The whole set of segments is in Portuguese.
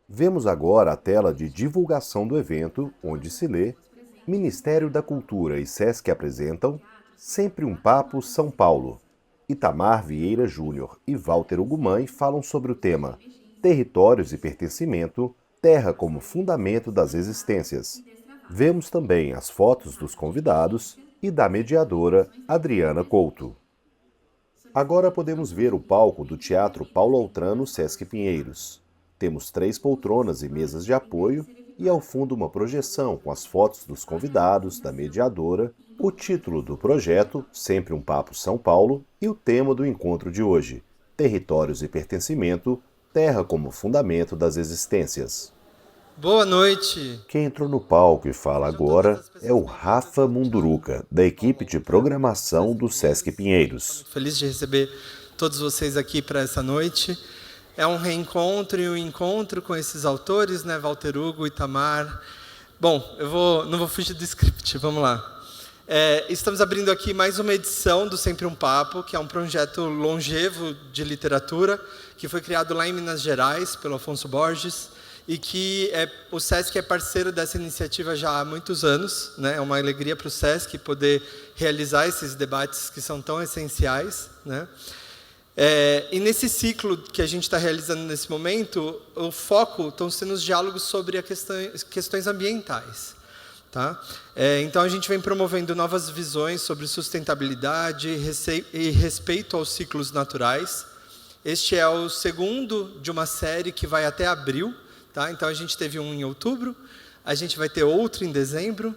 Vemos agora a tela de divulgação do evento, onde se lê: Ministério da Cultura e Sesc apresentam Sempre um Papo São Paulo. Itamar Vieira Júnior e Walter Ugumãe falam sobre o tema Territórios e Pertencimento, Terra como Fundamento das Existências. Vemos também as fotos dos convidados e da mediadora Adriana Couto. Agora podemos ver o palco do Teatro Paulo Autran no Sesc Pinheiros. Temos 3 poltronas e mesas de apoio e ao fundo uma projeção com as fotos dos convidados, da mediadora, o título do projeto, Sempre um Papo São Paulo, e o tema do encontro de hoje, Territórios e Pertencimento, Terra como Fundamento das Existências. Boa noite! Quem entrou no palco e fala agora é o Rafa Munduruca, da equipe de programação do Sesc Pinheiros. Feliz de receber todos vocês aqui para essa noite. É um reencontro e um encontro com esses autores, né? Walter Hugo, Itamar. Bom, não vou fugir do script, vamos lá. Estamos abrindo aqui mais uma edição do Sempre um Papo, que é um projeto longevo de literatura, que foi criado lá em Minas Gerais, pelo Afonso Borges, e que o Sesc é parceiro dessa iniciativa já há muitos anos, né? É uma alegria para o Sesc poder realizar esses debates que são tão essenciais, né? E nesse ciclo que a gente está realizando nesse momento, o foco estão sendo os diálogos sobre questões ambientais. Tá? Então a gente vem promovendo novas visões sobre sustentabilidade e respeito aos ciclos naturais. Este é o segundo de uma série que vai até abril. Tá? Então a gente teve um em outubro, a gente vai ter outro em dezembro.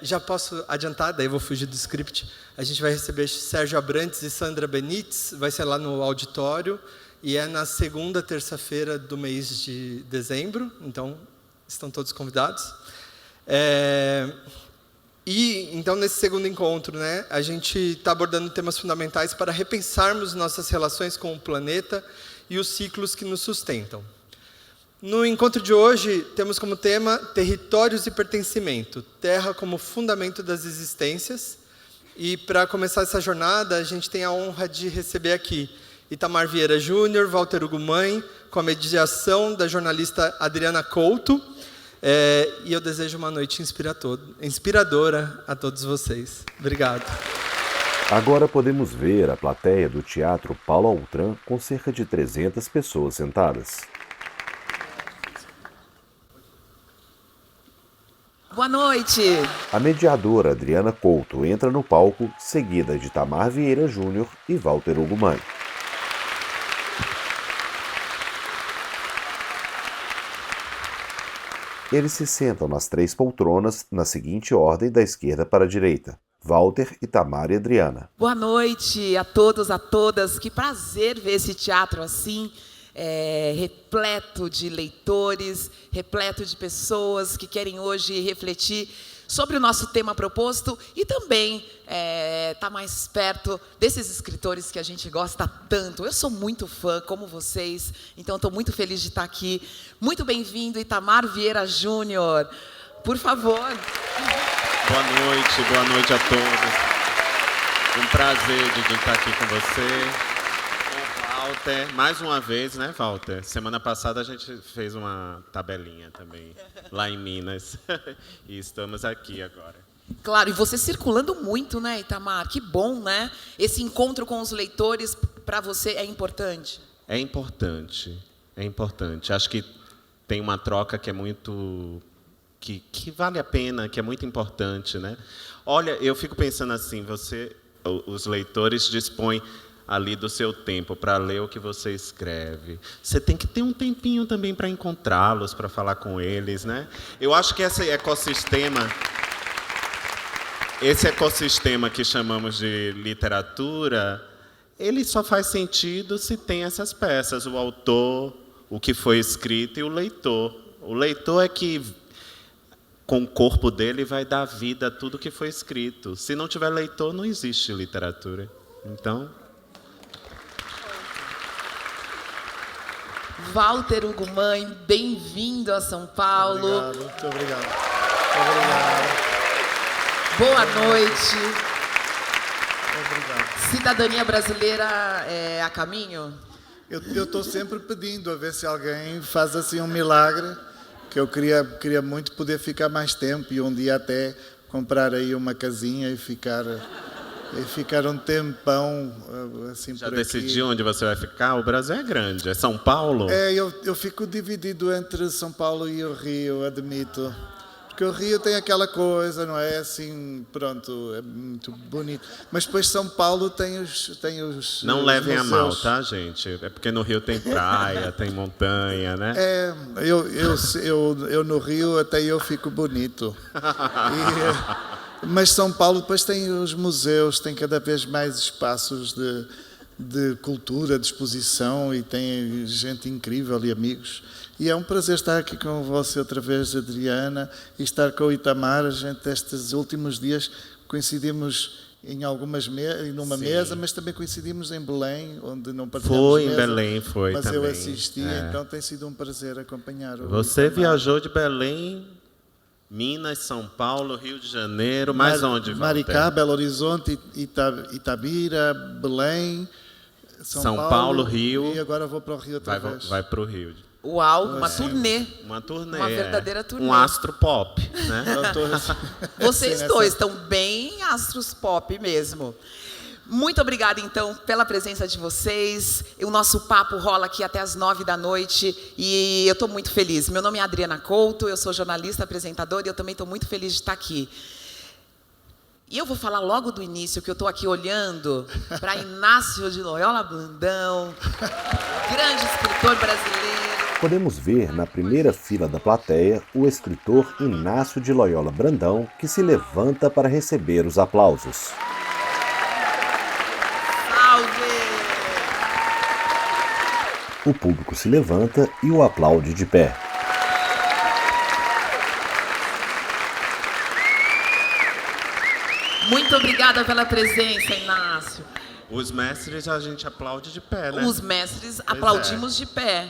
Já posso adiantar, daí eu vou fugir do script. A gente vai receber Sérgio Abrantes e Sandra Benites, vai ser lá no auditório, e é na segunda terça-feira do mês de dezembro, então estão todos convidados. Então, nesse segundo encontro, né, a gente está abordando temas fundamentais para repensarmos nossas relações com o planeta e os ciclos que nos sustentam. No encontro de hoje, temos como tema Territórios e Pertencimento, Terra como Fundamento das Existências. E, para começar essa jornada, a gente tem a honra de receber aqui Itamar Vieira Júnior, Walter Ugumãe, com a mediação da jornalista Adriana Couto. E eu desejo uma noite inspiradora a todos vocês. Obrigado. Agora podemos ver a plateia do Teatro Paulo Autran com cerca de 300 pessoas sentadas. Boa noite! A mediadora Adriana Couto entra no palco, seguida de Itamar Vieira Júnior e Walter Ugumãe. Eles se sentam nas 3 poltronas, na seguinte ordem, da esquerda para a direita: Walter, Itamar e Adriana. Boa noite a todos, a todas. Que prazer ver esse teatro assim, repleto de leitores, repleto de pessoas que querem hoje refletir sobre o nosso tema proposto e também estar mais perto desses escritores que a gente gosta tanto. Eu sou muito fã, como vocês, então estou muito feliz de estar aqui. Muito bem-vindo, Itamar Vieira Júnior. Por favor. Boa noite a todos. Um prazer de estar aqui com você. Walter, mais uma vez, né, Walter? Semana passada a gente fez uma tabelinha também, lá em Minas. E estamos aqui agora. Claro, e você circulando muito, né, Itamar? Que bom, né? Esse encontro com os leitores, para você, é importante? É importante. Acho que tem uma troca que é muito... Que vale a pena, que é muito importante, né? Olha, eu fico pensando assim, os leitores dispõem ali do seu tempo para ler o que você escreve. Você tem que ter um tempinho também para encontrá-los, para falar com eles, né? Eu acho que esse ecossistema que chamamos de literatura, ele só faz sentido se tem essas peças, o autor, o que foi escrito e o leitor. O leitor é que, com o corpo dele, vai dar vida a tudo que foi escrito. Se não tiver leitor, não existe literatura. Então... Walter Ugumãe, bem-vindo a São Paulo. Obrigado, muito obrigado. Boa noite. Obrigado. Cidadania brasileira a caminho? Eu estou sempre pedindo a ver se alguém faz assim um milagre, que eu queria muito poder ficar mais tempo e um dia até comprar aí uma casinha e ficar um tempão assim Já por aqui. decidiu onde você vai ficar? O Brasil é grande. É São Paulo? Eu fico dividido entre São Paulo e o Rio, admito. Porque o Rio tem aquela coisa, não é? Assim, pronto, é muito bonito. Mas depois São Paulo tem os Não os levem a mal, museus. tá, gente? É porque no Rio tem praia, tem montanha, né? Eu no Rio até eu fico bonito. Mas São Paulo depois tem os museus, tem cada vez mais espaços de cultura, de exposição e tem gente incrível e amigos. E é um prazer estar aqui com você outra vez, Adriana, e estar com o Itamar. A gente, estes últimos dias, coincidimos em numa Sim. mesa, mas também coincidimos em Belém, onde não partilhamos Foi em mesa, Belém, foi mas também. eu assisti, É. então tem sido um prazer acompanhar o Você Itamar. viajou de Belém, Minas, São Paulo, Rio de Janeiro, mais onde, Walter? Maricá, Belo Horizonte, Itabira, Belém, São Paulo, Rio. E agora vou para o Rio outra vez. Vai para o Rio. Uau, uma turnê. Uma turnê. Uma verdadeira turnê. Um astro pop, né? Eu tô- Vocês Sim, dois estão bem astros pop mesmo. Muito obrigada, então, pela presença de vocês. O nosso papo rola aqui até as 9 da noite e eu estou muito feliz. Meu nome é Adriana Couto, eu sou jornalista, apresentadora e eu também estou muito feliz de estar aqui. E eu vou falar logo do início, que eu estou aqui olhando para Inácio de Loyola Brandão, grande escritor brasileiro. Podemos ver na primeira fila da plateia o escritor Inácio de Loyola Brandão, que se levanta para receber os aplausos. Salve! O público se levanta e o aplaude de pé. Muito obrigada pela presença, Inácio. Os mestres a gente aplaude de pé, né? Os mestres aplaudimos de pé.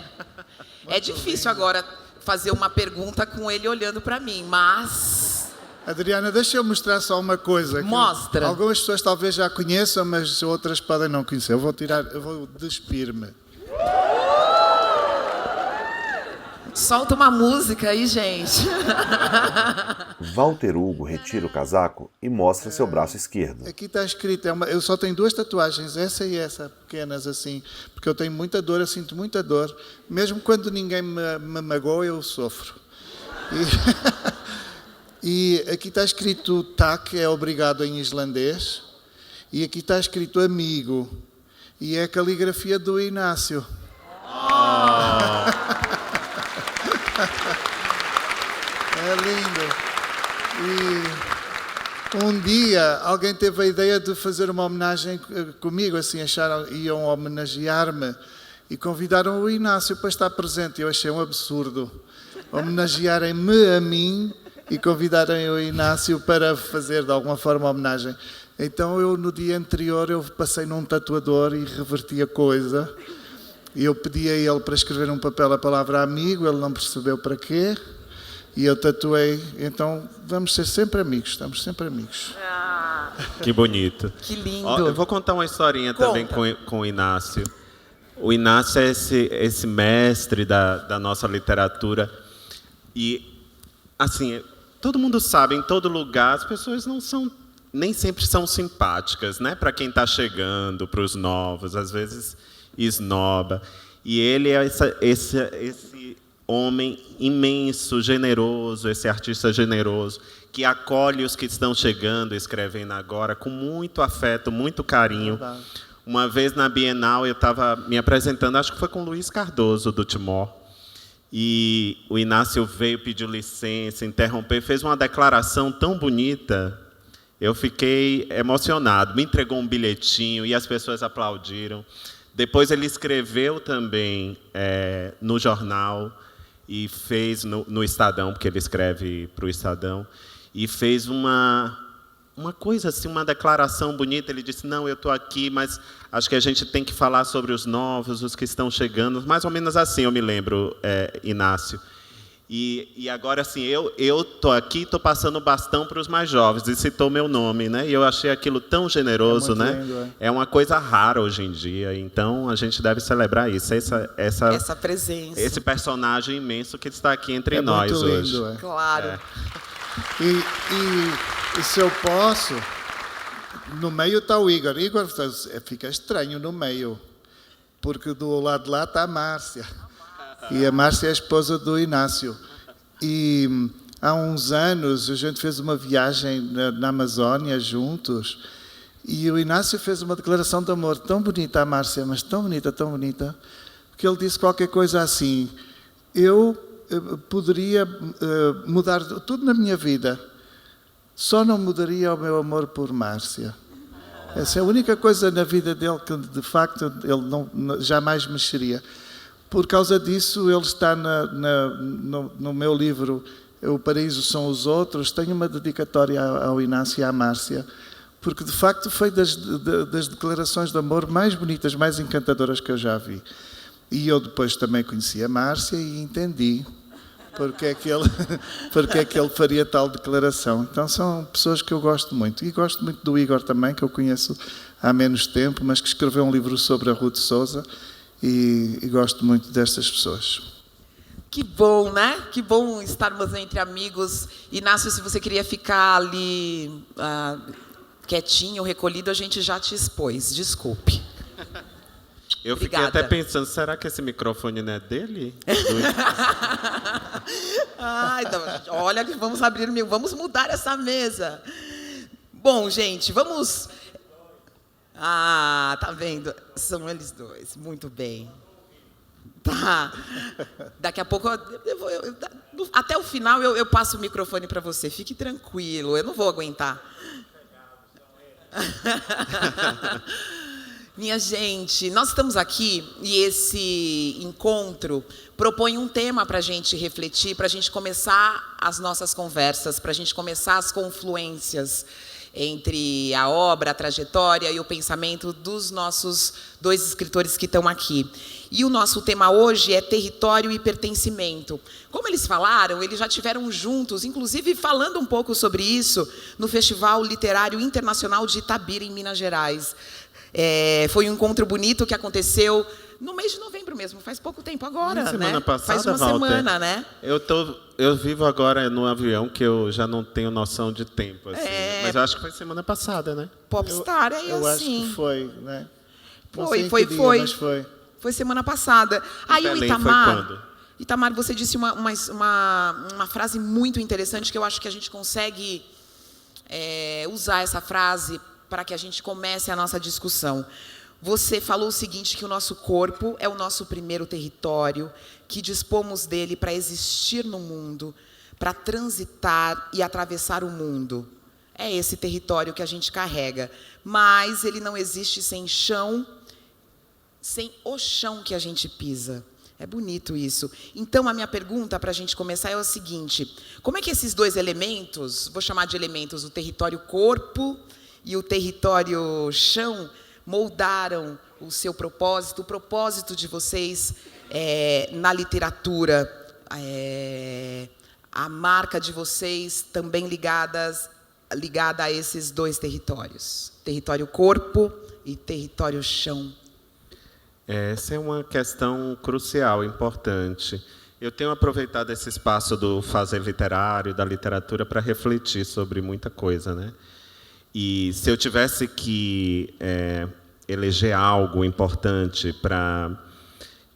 É difícil agora fazer uma pergunta com ele olhando para mim, mas Adriana, deixa eu mostrar só uma coisa. que Mostra. Algumas pessoas talvez já conheçam, mas outras podem não conhecer. Eu vou despir-me. solta uma música aí, gente. Walter Hugo retira o casaco e mostra seu braço esquerdo. Aqui está escrito, eu só tenho duas tatuagens, essa e essa, pequenas assim, porque eu tenho muita dor, eu sinto muita dor. Mesmo quando ninguém me magoa, eu sofro. E aqui está escrito tak, é obrigado em islandês, e aqui está escrito amigo, e é a caligrafia do Inácio. É lindo. E um dia alguém teve a ideia de fazer uma homenagem comigo, assim, iam homenagear-me e convidaram o Inácio para estar presente. Eu achei um absurdo homenagearem-me a mim e convidarem o Inácio para fazer de alguma forma homenagem. Então eu no dia anterior eu passei num tatuador e reverti a coisa. E eu pedi a ele para escrever num papel a palavra amigo, ele não percebeu para quê. E eu tatuei, então vamos ser sempre amigos, estamos sempre amigos. Que bonito. Que lindo. Ó, eu vou contar uma historinha também com o Inácio. O Inácio é esse mestre da nossa literatura. E, assim, todo mundo sabe, em todo lugar, as pessoas nem sempre são simpáticas, né? Para quem está chegando, para os novos, às vezes esnoba. E ele é esse homem imenso, generoso, esse artista generoso, que acolhe os que estão chegando, escrevendo agora, com muito afeto, muito carinho. Uma vez na Bienal, eu estava me apresentando, acho que foi com o Luiz Cardoso, do Timor, e o Inácio veio, pediu licença, interrompeu, fez uma declaração tão bonita, eu fiquei emocionado, me entregou um bilhetinho e as pessoas aplaudiram. Depois ele escreveu também no jornal, e fez no Estadão, porque ele escreve para o Estadão, e fez uma coisa assim, uma declaração bonita. Ele disse, não, eu estou aqui, mas acho que a gente tem que falar sobre os novos, os que estão chegando, mais ou menos assim, eu me lembro, Inácio. E agora, assim, eu tô aqui, tô passando o bastão para os mais jovens, e citou meu nome, né? E eu achei aquilo tão generoso, É muito né? lindo, É uma coisa rara hoje em dia, então a gente deve celebrar isso, Essa presença. esse personagem imenso que está aqui entre É nós muito hoje. lindo, é. Claro. E se eu posso, no meio está o Igor. Igor fica estranho no meio, porque do lado de lá está a Márcia. E a Márcia é a esposa do Inácio. E há uns anos a gente fez uma viagem na Amazónia juntos, e o Inácio fez uma declaração de amor tão bonita à Márcia, mas tão bonita, que ele disse qualquer coisa assim: eu poderia mudar tudo na minha vida, só não mudaria o meu amor por Márcia. Essa é a única coisa na vida dele que, de facto, ele jamais mexeria. Por causa disso, ele está no meu livro O Paraíso São os Outros. Tenho uma dedicatória ao Inácio e à Márcia, porque, de facto, foi das declarações de amor mais bonitas, mais encantadoras que eu já vi. E eu depois também conheci a Márcia e entendi porque é que ele faria tal declaração. Então são pessoas que eu gosto muito. E gosto muito do Igor também, que eu conheço há menos tempo, mas que escreveu um livro sobre a Ruth Souza, e gosto muito destas pessoas. Que bom, né? Que bom estarmos entre amigos. Inácio, se você queria ficar ali quietinho, recolhido, a gente já te expôs. Desculpe. Eu fiquei Obrigada. até pensando, será que esse microfone não é dele? Ai, olha, vamos mudar essa mesa. Bom, gente, vamos... Ah, tá vendo? São eles dois, muito bem. Tá. Daqui a pouco, até o final, eu passo o microfone para você. Fique tranquilo, eu não vou aguentar. Minha gente, nós estamos aqui e esse encontro propõe um tema para a gente refletir, para a gente começar as nossas conversas, para a gente começar as confluências entre a obra, a trajetória e o pensamento dos nossos dois escritores que estão aqui. E o nosso tema hoje é território e pertencimento. Como eles falaram, eles já estiveram juntos, inclusive falando um pouco sobre isso, no Festival Literário Internacional de Itabira, em Minas Gerais. Foi um encontro bonito que aconteceu no mês de novembro mesmo, faz pouco tempo agora, semana né? passada, faz uma Walter, semana, né? Eu vivo agora no avião que eu já não tenho noção de tempo, assim. Mas eu acho que foi semana passada, né? Popstar é eu assim. acho que foi, né? Não Foi, sei em foi, que dia, foi. mas foi. Foi semana passada. Aí o Belém Itamar... foi quando? Itamar, você disse uma frase muito interessante que eu acho que a gente consegue usar essa frase para que a gente comece a nossa discussão. Você falou o seguinte, que o nosso corpo é o nosso primeiro território, que dispomos dele para existir no mundo, para transitar e atravessar o mundo. É esse território que a gente carrega. Mas ele não existe sem chão, sem o chão que a gente pisa. É bonito isso. Então, a minha pergunta para a gente começar é o seguinte: como é que esses dois elementos, vou chamar de elementos, o território corpo e o território chão, moldaram o seu propósito, o propósito de vocês na literatura, a marca de vocês também ligada a esses dois territórios, território corpo e território chão? Essa é uma questão crucial, importante. Eu tenho aproveitado esse espaço do fazer literário, da literatura, para refletir sobre muita coisa, né? E se eu tivesse que eleger algo importante para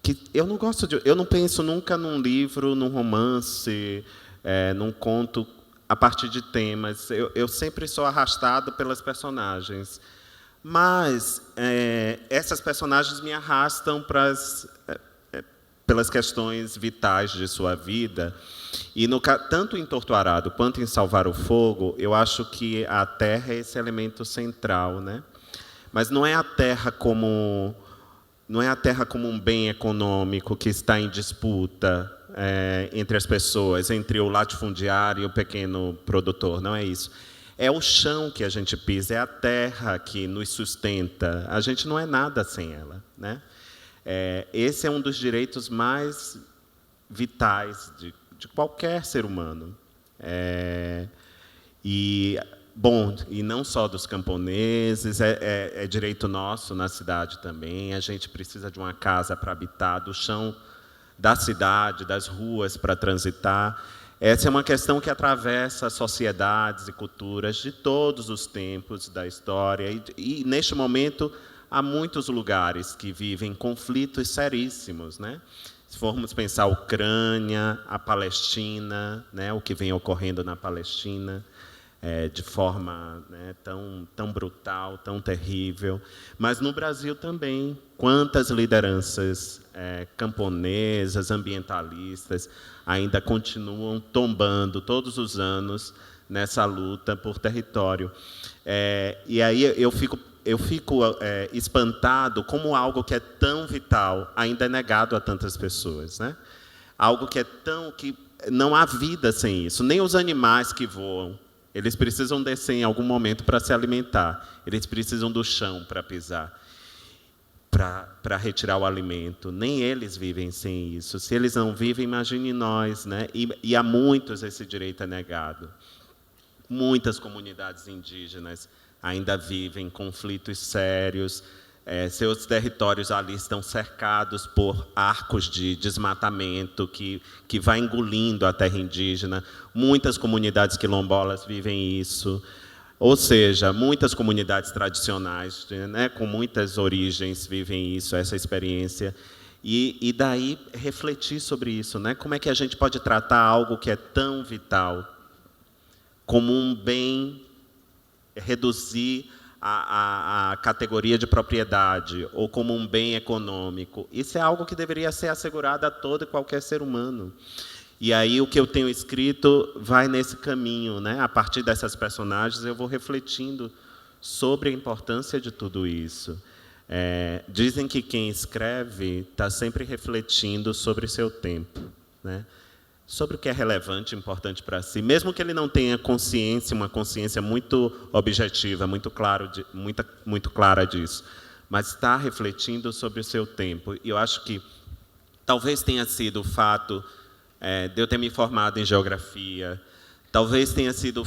que eu não penso nunca num livro, num romance, num conto a partir de temas. Eu sempre sou arrastado pelas personagens, mas essas personagens me arrastam pelas questões vitais de sua vida. E tanto em Torto Arado quanto em Salvar o Fogo, eu acho que a terra é esse elemento central, né? Mas não é a terra como um bem econômico que está em disputa entre as pessoas, entre o latifundiário e o pequeno produtor. Não é isso. É o chão que a gente pisa, é a terra que nos sustenta. A gente não é nada sem ela, né? Esse é um dos direitos mais vitais de qualquer ser humano. E não só dos camponeses, é direito nosso na cidade também. A gente precisa de uma casa para habitar, do chão da cidade, das ruas para transitar. Essa é uma questão que atravessa sociedades e culturas de todos os tempos da história. E neste momento, há muitos lugares que vivem conflitos seríssimos, né? Se formos pensar a Ucrânia, a Palestina, né, o que vem ocorrendo na Palestina, de forma, né, tão brutal, tão terrível. Mas no Brasil também, quantas lideranças camponesas, ambientalistas, ainda continuam tombando todos os anos nessa luta por território. E aí eu fico espantado como algo que é tão vital ainda é negado a tantas pessoas, né? Algo que que não há vida sem isso. Nem os animais que voam, eles precisam descer em algum momento para se alimentar. Eles precisam do chão para pisar, para retirar o alimento. Nem eles vivem sem isso. Se eles não vivem, imagine nós, né? E há muitos esse direito é negado. Muitas comunidades indígenas ainda vivem conflitos sérios, seus territórios ali estão cercados por arcos de desmatamento que vai engolindo a terra indígena. Muitas comunidades quilombolas vivem isso. Ou seja, muitas comunidades tradicionais, né, com muitas origens, vivem isso, essa experiência. E daí refletir sobre isso, né? Como é que a gente pode tratar algo que é tão vital como um bem, reduzir a categoria de propriedade, ou como um bem econômico. Isso é algo que deveria ser assegurado a todo e qualquer ser humano. E aí o que eu tenho escrito vai nesse caminho, né? A partir dessas personagens eu vou refletindo sobre a importância de tudo isso. Dizem que quem escreve está sempre refletindo sobre seu tempo, né? Sobre o que é relevante e importante para si, mesmo que ele não tenha consciência, uma consciência muito objetiva, muito clara disso, mas está refletindo sobre o seu tempo. E eu acho que talvez tenha sido o fato de eu ter me formado em geografia, talvez tenha sido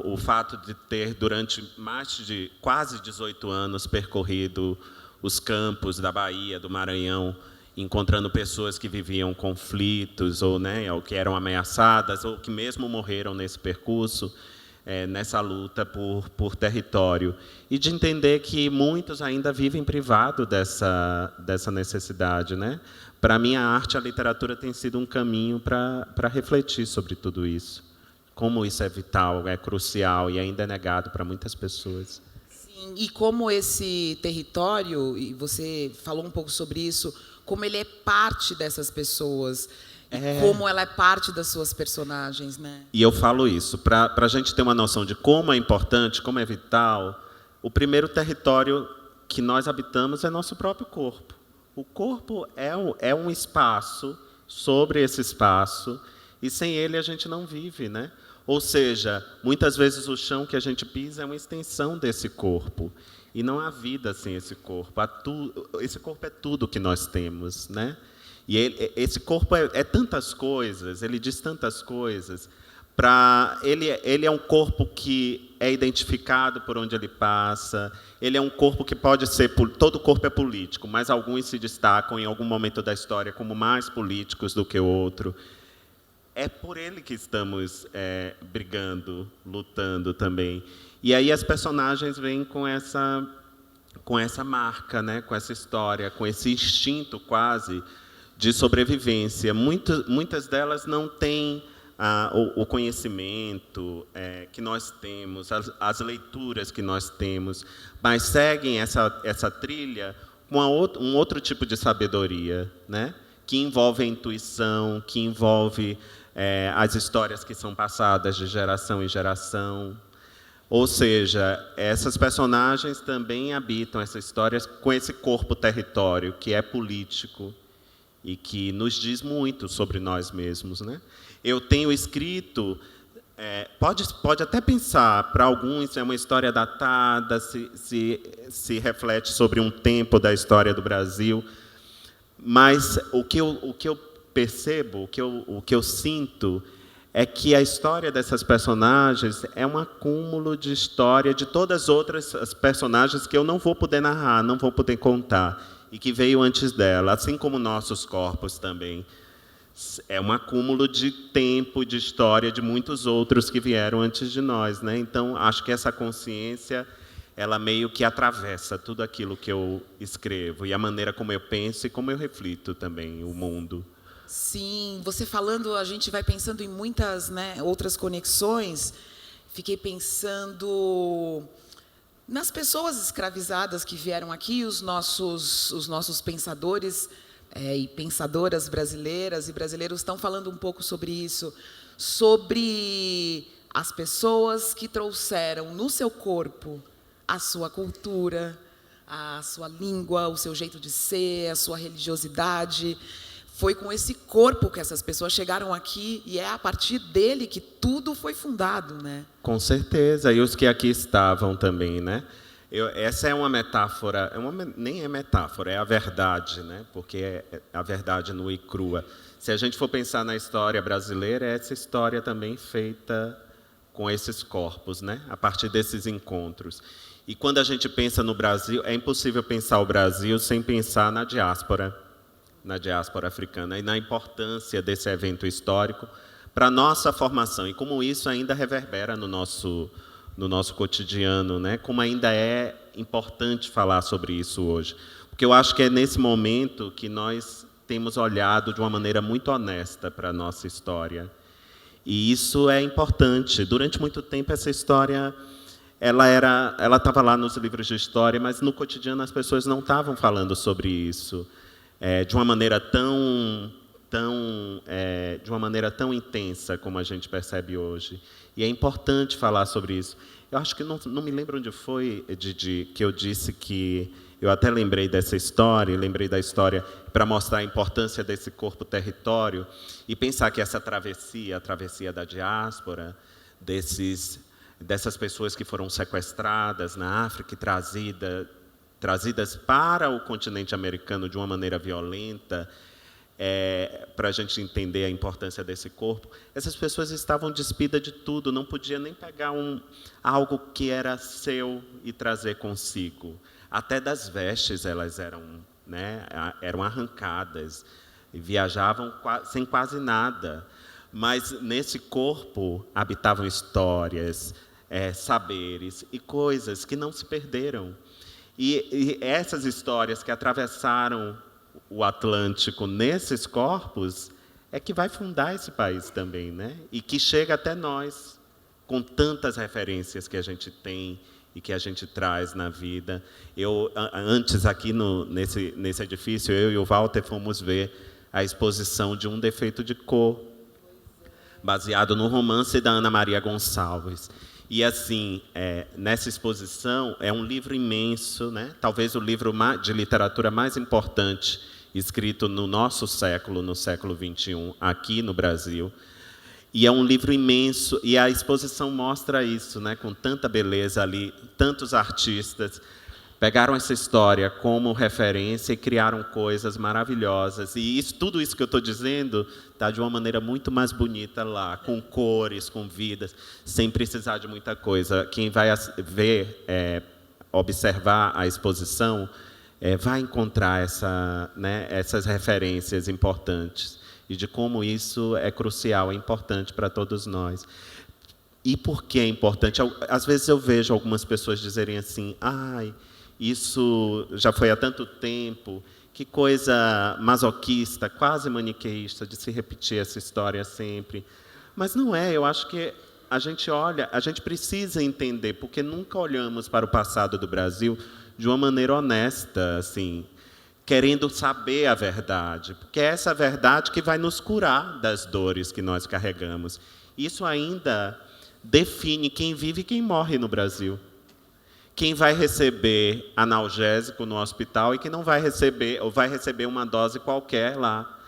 o fato de ter, durante mais de quase 18 anos, percorrido os campos da Bahia, do Maranhão, encontrando pessoas que viviam conflitos, ou que eram ameaçadas, ou que mesmo morreram nesse percurso, nessa luta por território. E de entender que muitos ainda vivem privados dessa necessidade, né? Para mim, a arte e a literatura tem sido um caminho para refletir sobre tudo isso. Como isso é vital, é crucial e ainda é negado para muitas pessoas. Sim, e como esse território, e você falou um pouco sobre isso, como ele é parte dessas pessoas, e como ela é parte das suas personagens, né? E eu falo isso, para a gente ter uma noção de como é importante, como é vital, o primeiro território que nós habitamos é nosso próprio corpo. O corpo é um espaço sobre esse espaço, e sem ele a gente não vive, né? Ou seja, muitas vezes o chão que a gente pisa é uma extensão desse corpo. E não há vida sem esse corpo. Esse corpo é tudo que nós temos, né? E esse corpo é tantas coisas, ele diz tantas coisas. Ele é um corpo que é identificado por onde ele passa. Ele é um corpo que pode ser... Todo corpo é político, mas alguns se destacam em algum momento da história como mais políticos do que o outro. É por ele que estamos brigando, lutando também. E aí as personagens vêm com essa marca, né? Com essa história, com esse instinto quase de sobrevivência. Muitas delas não têm o conhecimento que nós temos, as leituras que nós temos, mas seguem essa trilha com um outro tipo de sabedoria, né? Que envolve a intuição, que envolve as histórias que são passadas de geração em geração. Ou seja, essas personagens também habitam essas histórias com esse corpo território, que é político e que nos diz muito sobre nós mesmos, né? Eu tenho escrito... pode até pensar, para alguns é uma história datada, se reflete sobre um tempo da história do Brasil, mas o que eu percebo, o que eu sinto, é que a história dessas personagens é um acúmulo de história de todas as outras as personagens que eu não vou poder narrar, não vou poder contar, e que veio antes dela, assim como nossos corpos também. É um acúmulo de tempo, de história de muitos outros que vieram antes de nós, né? Então, acho que essa consciência, ela meio que atravessa tudo aquilo que eu escrevo, e a maneira como eu penso e como eu reflito também o mundo. Sim, você falando, a gente vai pensando em muitas, né, outras conexões. Fiquei pensando nas pessoas escravizadas que vieram aqui, os nossos pensadores e pensadoras brasileiras e brasileiros estão falando um pouco sobre isso, sobre as pessoas que trouxeram no seu corpo a sua cultura, a sua língua, o seu jeito de ser, a sua religiosidade. Foi com esse corpo que essas pessoas chegaram aqui, e é a partir dele que tudo foi fundado, né? Com certeza, e os que aqui estavam também, né? Essa é uma metáfora, nem é metáfora, é a verdade, né? Porque é a verdade nua e crua. Se a gente for pensar na história brasileira, é essa história também feita com esses corpos, né? A partir desses encontros. E quando a gente pensa no Brasil, é impossível pensar o Brasil sem pensar na diáspora africana, e na importância desse evento histórico para a nossa formação, e como isso ainda reverbera no nosso cotidiano, né? Como ainda é importante falar sobre isso hoje. Porque eu acho que é nesse momento que nós temos olhado de uma maneira muito honesta para a nossa história. E isso é importante. Durante muito tempo, essa história ela estava lá nos livros de história, mas no cotidiano as pessoas não estavam falando sobre isso. De uma maneira tão intensa como a gente percebe hoje. E é importante falar sobre isso. Eu acho que não me lembro onde foi, Didi, que eu disse que eu até lembrei dessa história, lembrei da história para mostrar a importância desse corpo-território e pensar que essa travessia, a travessia da diáspora, dessas pessoas que foram sequestradas na África e trazidas para o continente americano de uma maneira violenta, para a gente entender a importância desse corpo, essas pessoas estavam despidas de tudo, não podia nem pegar algo que era seu e trazer consigo. Até das vestes elas eram arrancadas, e viajavam sem quase nada. Mas nesse corpo habitavam histórias, saberes e coisas que não se perderam. E essas histórias que atravessaram o Atlântico nesses corpos é que vai fundar esse país também, né? E que chega até nós, com tantas referências que a gente tem e que a gente traz na vida. Antes, aqui nesse edifício, eu e o Walter fomos ver a exposição de Um Defeito de Cor, baseado no romance da Ana Maria Gonçalves. E, assim, nessa exposição, é um livro imenso, né? Talvez o livro de literatura mais importante escrito no nosso século, no século XXI, aqui no Brasil. E é um livro imenso, e a exposição mostra isso, né? Com tanta beleza ali, tantos artistas pegaram essa história como referência e criaram coisas maravilhosas. E tudo isso que eu estou dizendo está de uma maneira muito mais bonita lá, com cores, com vidas, sem precisar de muita coisa. Quem vai ver, observar a exposição, vai encontrar essas referências importantes e de como isso é crucial, é importante para todos nós. E por que é importante? Às vezes eu vejo algumas pessoas dizerem assim: isso já foi há tanto tempo, que coisa masoquista, quase maniqueísta, de se repetir essa história sempre. Mas não é, eu acho que a gente precisa entender, porque nunca olhamos para o passado do Brasil de uma maneira honesta, assim, querendo saber a verdade, porque é essa verdade que vai nos curar das dores que nós carregamos. Isso ainda define quem vive e quem morre no Brasil. Quem vai receber analgésico no hospital e quem não vai receber, ou vai receber uma dose qualquer lá.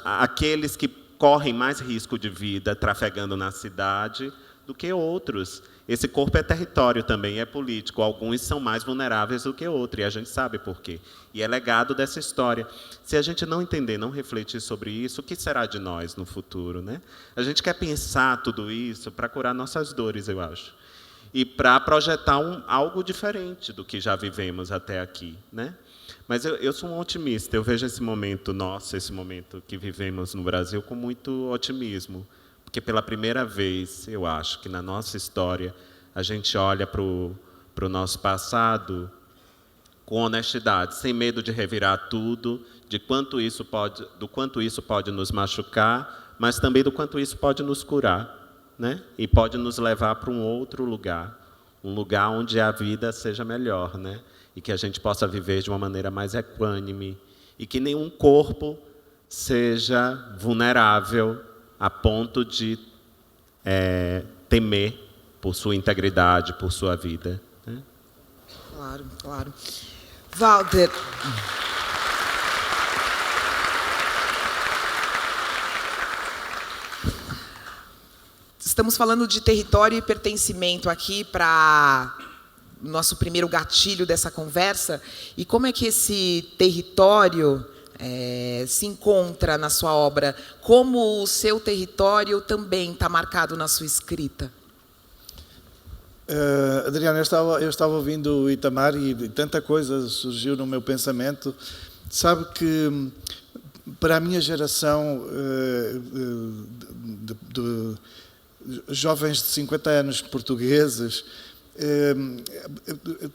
Aqueles que correm mais risco de vida trafegando na cidade do que outros. Esse corpo é território também, é político. Alguns são mais vulneráveis do que outros, e a gente sabe por quê. E é legado dessa história. Se a gente não entender, não refletir sobre isso, o que será de nós no futuro, né? A gente quer pensar tudo isso para curar nossas dores, eu acho. E para projetar algo diferente do que já vivemos até aqui, né? Mas eu sou um otimista, eu vejo esse momento nosso, esse momento que vivemos no Brasil com muito otimismo. Porque pela primeira vez, eu acho que na nossa história, a gente olha para o nosso passado com honestidade, sem medo de revirar tudo, do quanto isso pode nos machucar, mas também do quanto isso pode nos curar, né? E pode nos levar para um outro lugar, um lugar onde a vida seja melhor, né? E que a gente possa viver de uma maneira mais equânime, e que nenhum corpo seja vulnerável a ponto de temer por sua integridade, por sua vida, né? Claro, claro. Walter. Estamos falando de território e pertencimento aqui para nosso primeiro gatilho dessa conversa. E como é que esse território se encontra na sua obra? Como o seu território também está marcado na sua escrita? Adriana, eu estava ouvindo o Itamar e tanta coisa surgiu no meu pensamento. Sabe que para a minha geração de jovens de 50 anos portugueses,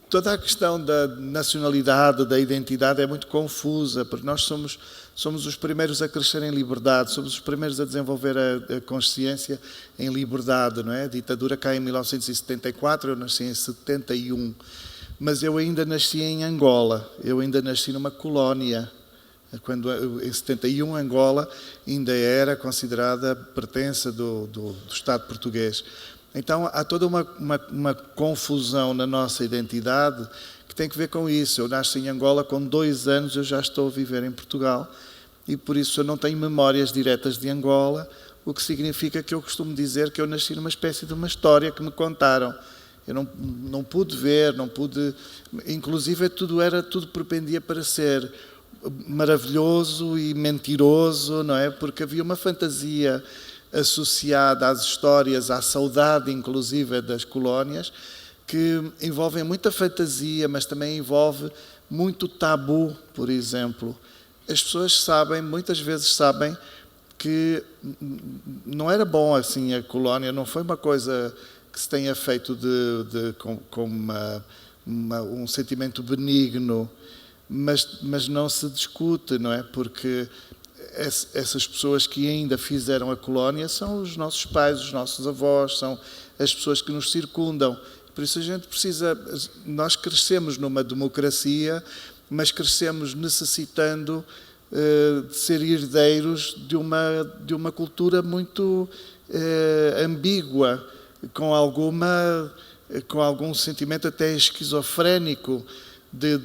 toda a questão da nacionalidade, da identidade é muito confusa, porque nós somos os primeiros a crescer em liberdade, somos os primeiros a desenvolver a consciência em liberdade, não é? A ditadura cai em 1974, eu nasci em 71, mas eu ainda nasci em Angola, eu ainda nasci numa colónia. Quando, em 71, Angola ainda era considerada pertença do Estado português. Então, há toda uma confusão na nossa identidade que tem que ver com isso. Eu nasci em Angola, com 2 anos eu já estou a viver em Portugal e, por isso, eu não tenho memórias diretas de Angola, o que significa que eu costumo dizer que eu nasci numa espécie de uma história que me contaram. Eu não pude ver, não pude... Inclusive, tudo propendia para ser maravilhoso e mentiroso, não é? Porque havia uma fantasia associada às histórias, à saudade, inclusive, das colónias, que envolvem muita fantasia, mas também envolve muito tabu, por exemplo. As pessoas sabem, muitas vezes sabem, que não era bom assim a colónia, não foi uma coisa que se tenha feito com um sentimento benigno, mas não se discute, não é? Porque essas pessoas que ainda fizeram a colónia são os nossos pais, os nossos avós, são as pessoas que nos circundam. Por isso a gente precisa... Nós crescemos numa democracia, mas crescemos necessitando de ser herdeiros de uma cultura muito ambígua, com algum sentimento até esquizofrénico, de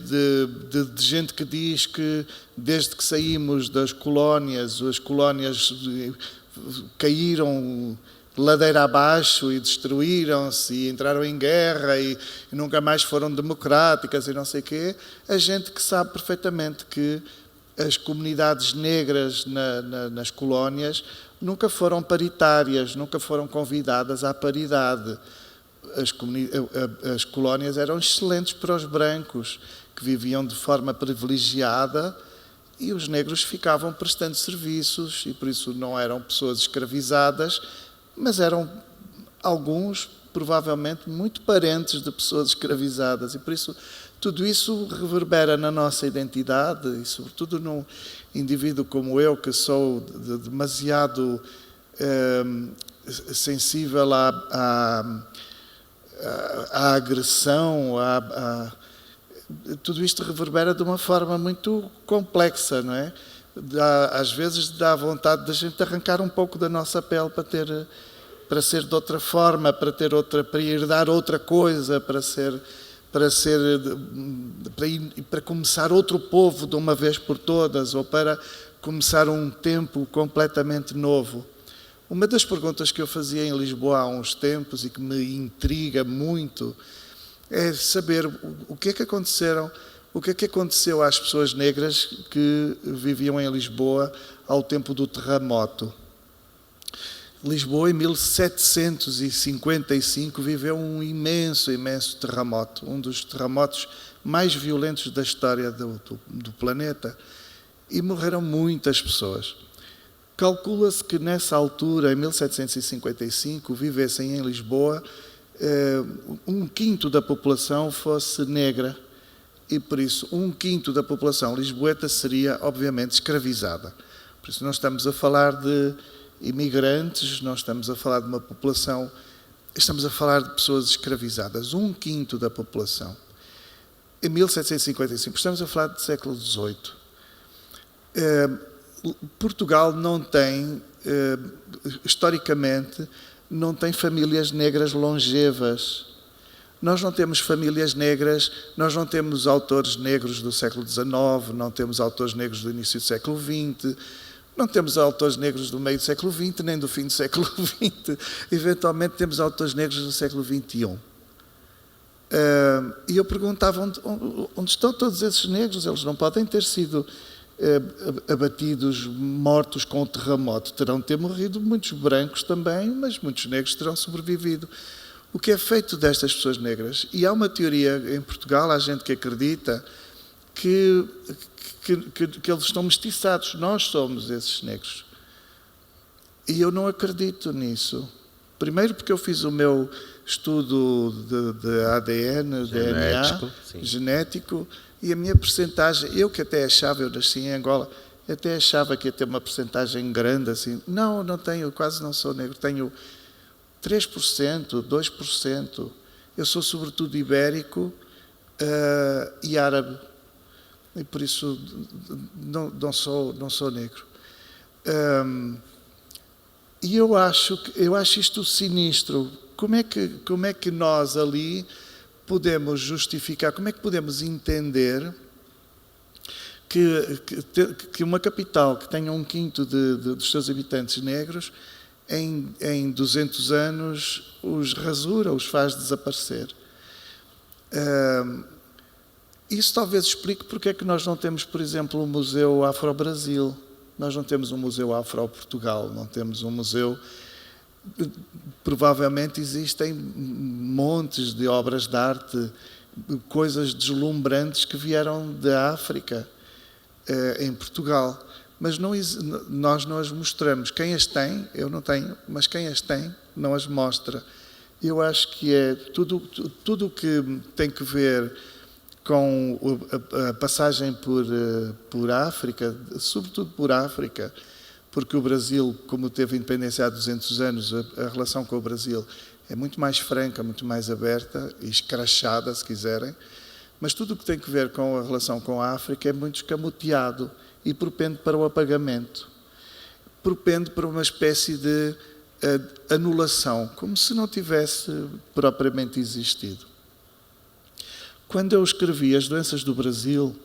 gente que diz que desde que saímos das colónias, as colónias caíram ladeira abaixo e destruíram-se e entraram em guerra e nunca mais foram democráticas e não sei o quê. A gente que sabe perfeitamente que as comunidades negras nas colónias nunca foram paritárias, nunca foram convidadas à paridade. As colónias eram excelentes para os brancos, que viviam de forma privilegiada, e os negros ficavam prestando serviços, e por isso não eram pessoas escravizadas, mas eram alguns, provavelmente, muito parentes de pessoas escravizadas, e por isso tudo isso reverbera na nossa identidade, e sobretudo num indivíduo como eu, que sou demasiado sensível à agressão, tudo isto reverbera de uma forma muito complexa, não é? Às vezes dá vontade da gente arrancar um pouco da nossa pele para ser de outra forma, para herdar outra coisa, para começar outro povo de uma vez por todas, ou para começar um tempo completamente novo. Uma das perguntas que eu fazia em Lisboa há uns tempos e que me intriga muito é saber o que é que aconteceu às pessoas negras que viviam em Lisboa ao tempo do terremoto. Lisboa, em 1755, viveu um imenso terremoto, um dos terremotos mais violentos da história do planeta, e morreram muitas pessoas. Calcula-se que nessa altura, em 1755, vivessem em Lisboa um quinto da população fosse negra, e por isso um quinto da população lisboeta seria, obviamente, escravizada. Por isso não estamos a falar de imigrantes, não estamos a falar de uma população, estamos a falar de pessoas escravizadas, um quinto da população. Em 1755, estamos a falar do século XVIII. Portugal não tem, historicamente, não tem famílias negras longevas. Nós não temos famílias negras, nós não temos autores negros do século XIX, não temos autores negros do início do século XX, não temos autores negros do meio do século XX, nem do fim do século XX. Eventualmente temos autores negros do século XXI. E eu perguntava onde estão todos esses negros? Eles não podem ter sido abatidos, mortos com o terremoto. Terão de ter morrido muitos brancos também, mas muitos negros terão sobrevivido. O que é feito destas pessoas negras? E há uma teoria em Portugal, há gente que acredita que eles estão mestiçados. Nós somos esses negros. E eu não acredito nisso. Primeiro porque eu fiz o meu estudo de ADN, DNA, genético, e a minha percentagem, eu que até achava, eu nasci em Angola, até achava que ia ter uma percentagem grande assim. Não tenho, quase não sou negro, tenho 3%, 2%. Eu sou sobretudo ibérico e árabe. E por isso não sou negro. E eu acho isto sinistro. Como é que nós ali podemos justificar, como é que podemos entender que uma capital que tenha um quinto dos seus habitantes negros, em 200 anos os rasura, os faz desaparecer? Isso talvez explique porque é que nós não temos, por exemplo, um museu Afro-Brasil, nós não temos um museu Afro-Portugal, não temos um museu. Provavelmente existem montes de obras de arte, coisas deslumbrantes que vieram da África em Portugal, mas nós não as mostramos. Quem as tem, eu não tenho, mas quem as tem não as mostra. Eu acho que é tudo que tem que ver com a passagem por África, sobretudo por África, porque o Brasil, como teve independência há 200 anos, a relação com o Brasil é muito mais franca, muito mais aberta e escrachada, se quiserem, mas tudo o que tem que ver com a relação com a África é muito escamoteado e propende para o apagamento, propende para uma espécie de anulação, como se não tivesse propriamente existido. Quando eu escrevi As Doenças do Brasil,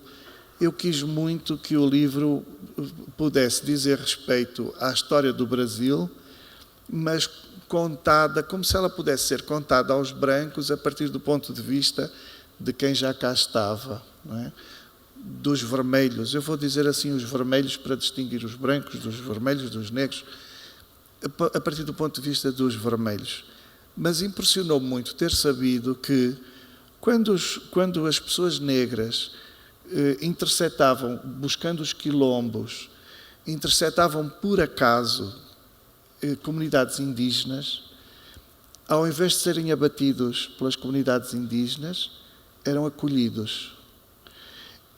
eu quis muito que o livro pudesse dizer respeito à história do Brasil, mas contada, como se ela pudesse ser contada aos brancos a partir do ponto de vista de quem já cá estava, não é? Dos vermelhos. Eu vou dizer assim os vermelhos para distinguir os brancos dos vermelhos, dos negros, a partir do ponto de vista dos vermelhos. Mas impressionou-me muito ter sabido que quando as pessoas negras interceptavam, buscando os quilombos, interceptavam por acaso comunidades indígenas, ao invés de serem abatidos pelas comunidades indígenas, eram acolhidos.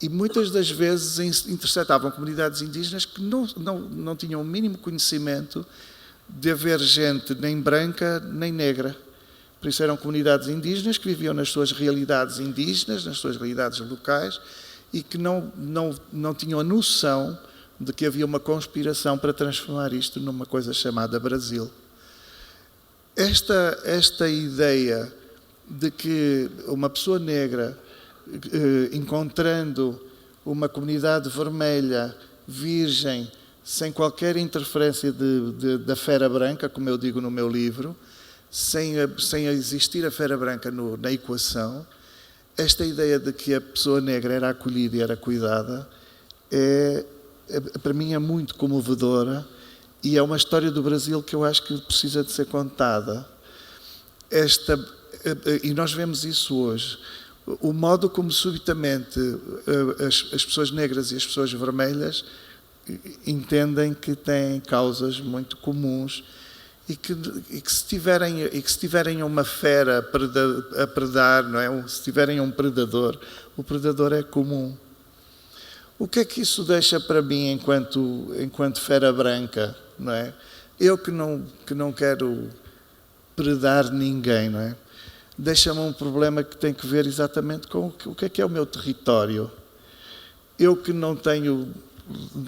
E muitas das vezes interceptavam comunidades indígenas que não tinham o mínimo conhecimento de haver gente nem branca nem negra. Por isso eram comunidades indígenas que viviam nas suas realidades indígenas, nas suas realidades locais, e que não tinham a noção de que havia uma conspiração para transformar isto numa coisa chamada Brasil. Esta ideia de que uma pessoa negra, encontrando uma comunidade vermelha, virgem, sem qualquer interferência da fera branca, como eu digo no meu livro, sem existir a fera branca na equação, esta ideia de que a pessoa negra era acolhida e era cuidada, para mim é muito comovedora e é uma história do Brasil que eu acho que precisa de ser contada. E nós vemos isso hoje. O modo como subitamente as pessoas negras e as pessoas vermelhas entendem que têm causas muito comuns e que se tiverem uma fera a predar, não é? Se tiverem um predador, o predador é comum. O que é que isso deixa para mim enquanto fera branca, não é? Eu que não quero predar ninguém, não é? Deixa-me um problema que tem que ver exatamente com o que é o meu território. Eu que não tenho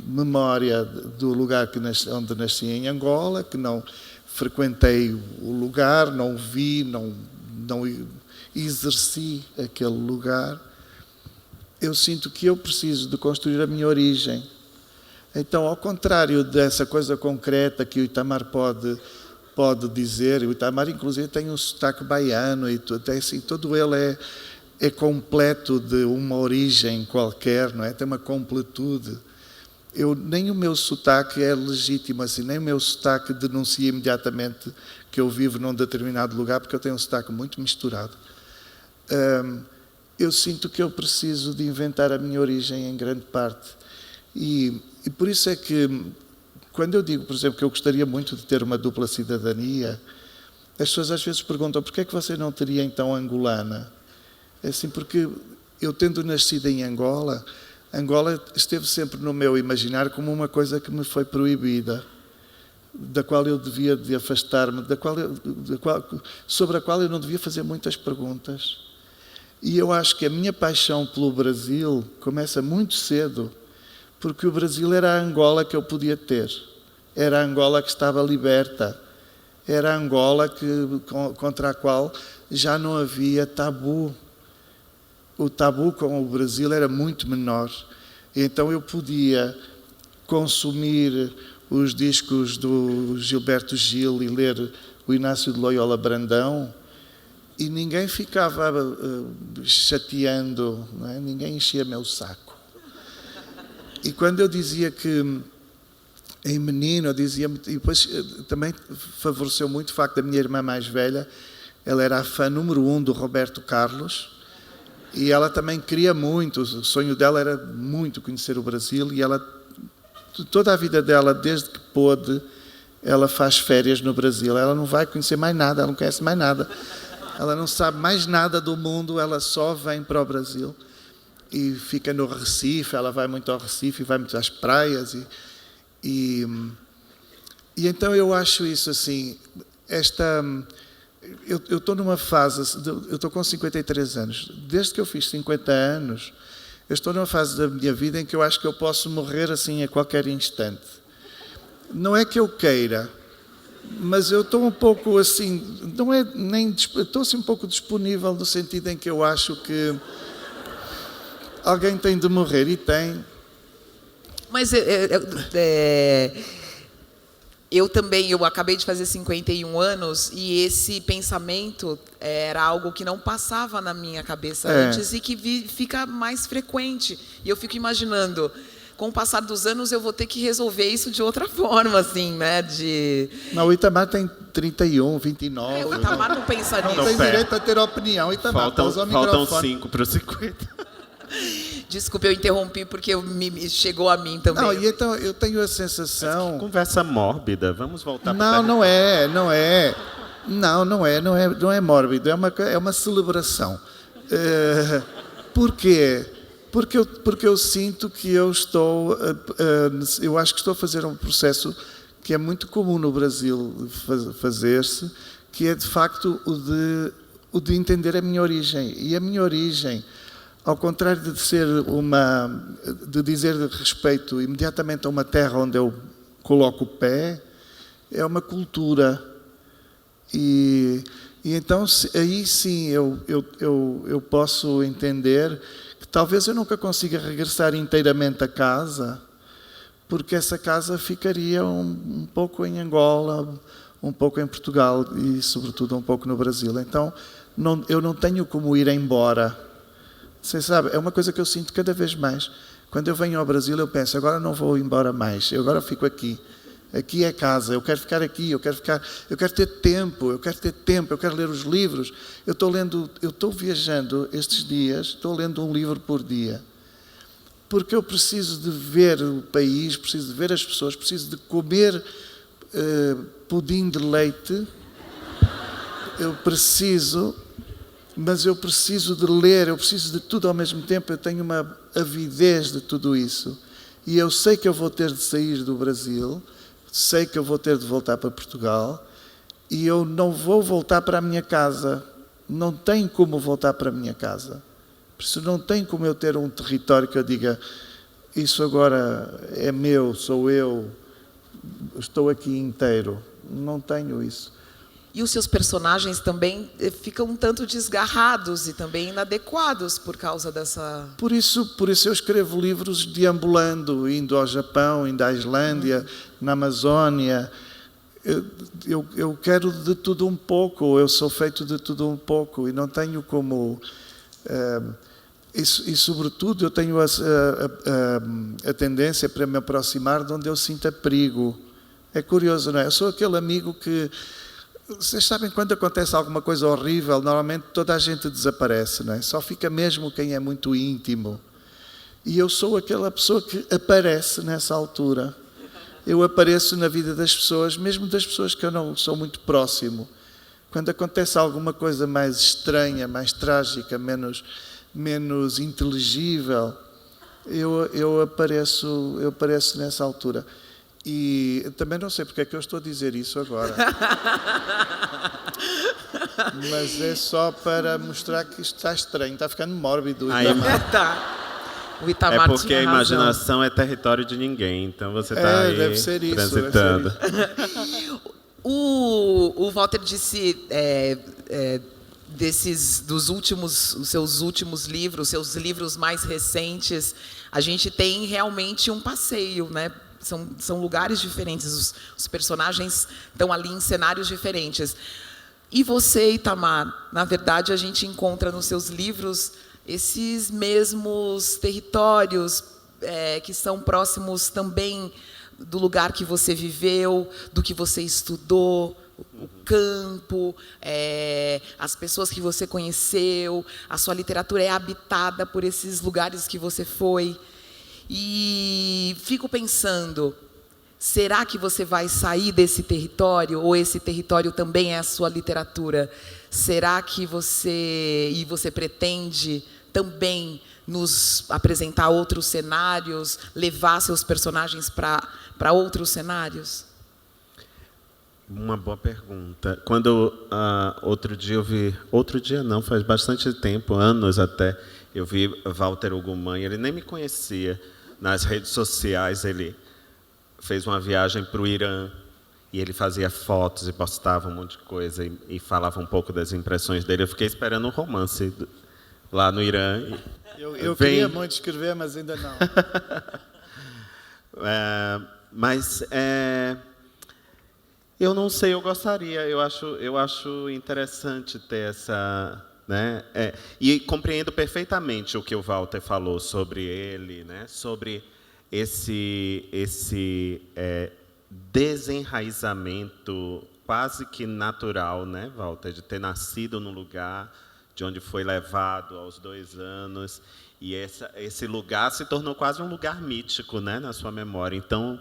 memória do lugar onde nasci em Angola, que não frequentei o lugar, não vi, não exerci aquele lugar, eu sinto que eu preciso de construir a minha origem. Então, ao contrário dessa coisa concreta que o Itamar pode dizer, o Itamar inclusive tem um sotaque baiano e assim, todo ele é completo de uma origem qualquer, não é? Tem uma completude. Nem o meu sotaque é legítimo assim, nem o meu sotaque denuncia imediatamente que eu vivo num determinado lugar, porque eu tenho um sotaque muito misturado. Eu sinto que eu preciso de inventar a minha origem em grande parte. E por isso é que, quando eu digo, por exemplo, que eu gostaria muito de ter uma dupla cidadania, as pessoas às vezes perguntam: porquê é que você não teria então angolana? É assim, porque eu, tendo nascido em Angola esteve sempre no meu imaginário como uma coisa que me foi proibida, da qual eu devia de afastar-me, sobre a qual eu não devia fazer muitas perguntas. E eu acho que a minha paixão pelo Brasil começa muito cedo, porque o Brasil era a Angola que eu podia ter. Era a Angola que estava liberta. Era a Angola contra a qual já não havia tabu. O tabu com o Brasil era muito menor. Então eu podia consumir os discos do Gilberto Gil e ler o Inácio de Loyola Brandão e ninguém ficava chateando, não é? Ninguém enchia meu saco. E quando eu dizia que em menino, eu dizia, e depois também favoreceu muito o facto da minha irmã mais velha, ela era a fã número 1 do Roberto Carlos, e ela também queria muito, o sonho dela era muito conhecer o Brasil, e ela, toda a vida dela, desde que pôde, ela faz férias no Brasil. Ela não vai conhecer mais nada, ela não conhece mais nada, ela não sabe mais nada do mundo, ela só vem para o Brasil. E fica no Recife, ela vai muito ao Recife, vai muito às praias. E então eu acho isso assim, eu estou numa fase, eu estou com 53 anos, desde que eu fiz 50 anos, eu estou numa fase da minha vida em que eu acho que eu posso morrer assim a qualquer instante. Não é que eu queira, mas eu estou um pouco assim, não é nem, estou assim um pouco disponível no sentido em que eu acho que alguém tem de morrer, e tem. Mas eu acabei de fazer 51 anos e esse pensamento era algo que não passava na minha cabeça antes e que fica mais frequente. E eu fico imaginando, com o passar dos anos eu vou ter que resolver isso de outra forma, assim, né? Não, o Itamar tem 31, 29. O Itamar não pensa nisso. Não tem direito a ter opinião, Itamar. Faltam 5 para os 50. Desculpe, eu interrompi porque chegou a mim também. Não, e então eu tenho a sensação... Conversa mórbida, vamos voltar para... Não é mórbido, é uma celebração. Por quê? Porque eu sinto que eu acho que estou a fazer um processo que é muito comum no Brasil fazer-se, que é de facto o de entender a minha origem. E a minha origem, ao contrário de dizer respeito imediatamente a uma terra onde eu coloco o pé, é uma cultura. E então aí sim eu posso entender que talvez eu nunca consiga regressar inteiramente a casa, porque essa casa ficaria um pouco em Angola, um pouco em Portugal e, sobretudo, um pouco no Brasil. Então, eu não tenho como ir embora. Você sabe, é uma coisa que eu sinto cada vez mais. Quando eu venho ao Brasil, eu penso, agora não vou embora mais, eu agora fico aqui. Aqui é casa, eu quero ficar aqui, eu quero ter tempo, eu quero ler os livros. Eu estou viajando estes dias, estou lendo um livro por dia. Porque eu preciso de ver o país, preciso de ver as pessoas, preciso de comer pudim de leite. Mas eu preciso de ler, eu preciso de tudo ao mesmo tempo, eu tenho uma avidez de tudo isso. E eu sei que eu vou ter de sair do Brasil, sei que eu vou ter de voltar para Portugal, e eu não vou voltar para a minha casa. Não tem como voltar para a minha casa. Por isso não tem como eu ter um território que eu diga, isso agora é meu, sou eu, estou aqui inteiro. Não tenho isso. E os seus personagens também ficam um tanto desgarrados e também inadequados por causa dessa... Por isso eu escrevo livros deambulando, indo ao Japão, indo à Islândia, na Amazónia. Eu quero de tudo um pouco, eu sou feito de tudo um pouco e não tenho como... E sobretudo, eu tenho a tendência para me aproximar de onde eu sinta perigo. É curioso, não é? Eu sou aquele amigo que... Vocês sabem, quando acontece alguma coisa horrível, normalmente toda a gente desaparece, não é? Só fica mesmo quem é muito íntimo. E eu sou aquela pessoa que aparece nessa altura. Eu apareço na vida das pessoas, mesmo das pessoas que eu não sou muito próximo. Quando acontece alguma coisa mais estranha, mais trágica, menos inteligível, eu apareço nessa altura. E também não sei porque é que eu estou a dizer isso agora. Mas é só para mostrar que isto está estranho, está ficando mórbido. O Itamar é porque tinha a razão. imaginação é território de ninguém, então você está aí deve ser isso, transitando. Deve ser isso. O Walter disse os seus últimos livros, seus livros mais recentes, a gente tem realmente um passeio, né? São lugares diferentes, os personagens estão ali em cenários diferentes. E você, Itamar, na verdade, a gente encontra nos seus livros esses mesmos territórios que são próximos também do lugar que você viveu, do que você estudou, o campo, as pessoas que você conheceu, a sua literatura é habitada por esses lugares que você foi. E fico pensando, será que você vai sair desse território, ou esse território também é a sua literatura? Será que você pretende também nos apresentar outros cenários, levar seus personagens para outros cenários? Uma boa pergunta. Quando outro dia não, faz bastante tempo, anos até, eu vi Walter Ugumã, ele nem me conhecia. Nas redes sociais, ele fez uma viagem para o Irã e ele fazia fotos e postava um monte de coisa e falava um pouco das impressões dele. Eu fiquei esperando um romance lá no Irã. Eu queria muito escrever, mas ainda não. Eu não sei, eu gostaria. Eu acho interessante ter essa... Né? E compreendo perfeitamente o que o Walter falou sobre ele, né? Sobre esse desenraizamento quase que natural, né, Walter, de ter nascido num lugar de onde foi levado aos 2 anos, e esse lugar se tornou quase um lugar mítico, né, na sua memória. Então,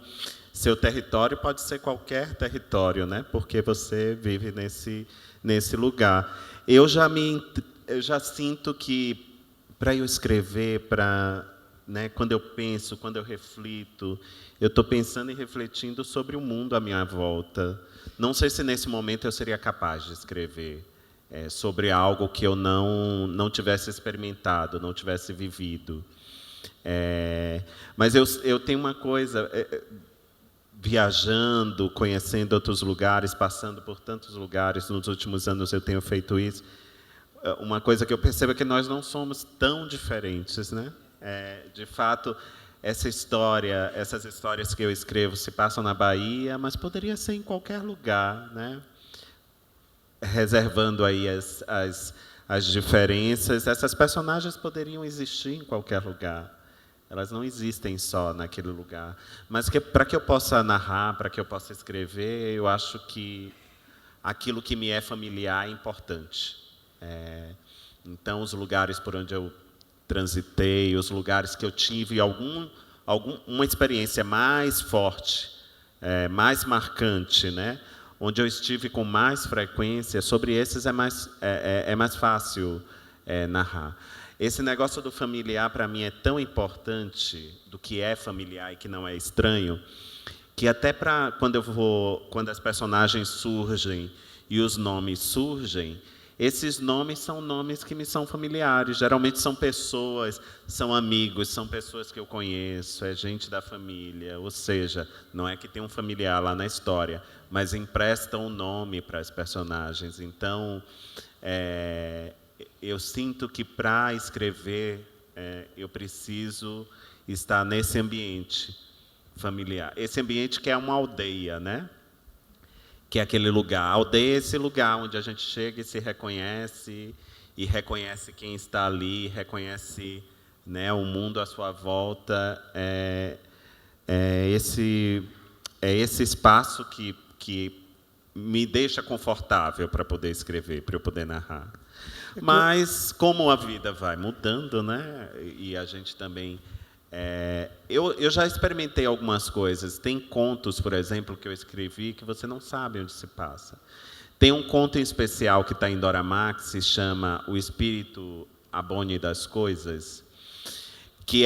seu território pode ser qualquer território, né, porque você vive nesse lugar. Eu já sinto que, para eu escrever, né, quando eu penso, quando eu reflito, eu estou pensando e refletindo sobre o mundo à minha volta. Não sei se, nesse momento, eu seria capaz de escrever sobre algo que eu não tivesse experimentado, não tivesse vivido. Mas eu tenho uma coisa... viajando, conhecendo outros lugares, passando por tantos lugares, nos últimos anos eu tenho feito isso, uma coisa que eu percebo é que nós não somos tão diferentes, né? De fato, essas histórias que eu escrevo se passam na Bahia, mas poderia ser em qualquer lugar, né? Reservando aí as diferenças, essas personagens poderiam existir em qualquer lugar. Elas não existem só naquele lugar. Mas para que eu possa narrar, para que eu possa escrever, eu acho que aquilo que me é familiar é importante. Então, os lugares por onde eu transitei, os lugares que eu tive uma experiência mais forte, mais marcante, né? Onde eu estive com mais frequência, sobre esses é mais fácil narrar. Esse negócio do familiar, para mim, é tão importante, do que é familiar e que não é estranho, que até quando as personagens surgem e os nomes surgem, esses nomes são nomes que me são familiares. Geralmente são pessoas, são amigos, são pessoas que eu conheço, é gente da família. Ou seja, não é que tem um familiar lá na história, mas emprestam um nome para as personagens. Então, eu sinto que para escrever, eu preciso estar nesse ambiente familiar. Esse ambiente que é uma aldeia, né? Que é aquele lugar. A aldeia é esse lugar onde a gente chega e se reconhece, e reconhece quem está ali, reconhece, né, o mundo à sua volta. Esse espaço que me deixa confortável para poder escrever, para eu poder narrar. Mas, como a vida vai mudando, né, e a gente também... eu já experimentei algumas coisas. Tem contos, por exemplo, que eu escrevi que você não sabe onde se passa. Tem um conto em especial que está em Doramax, se chama O Espírito Abone das Coisas, que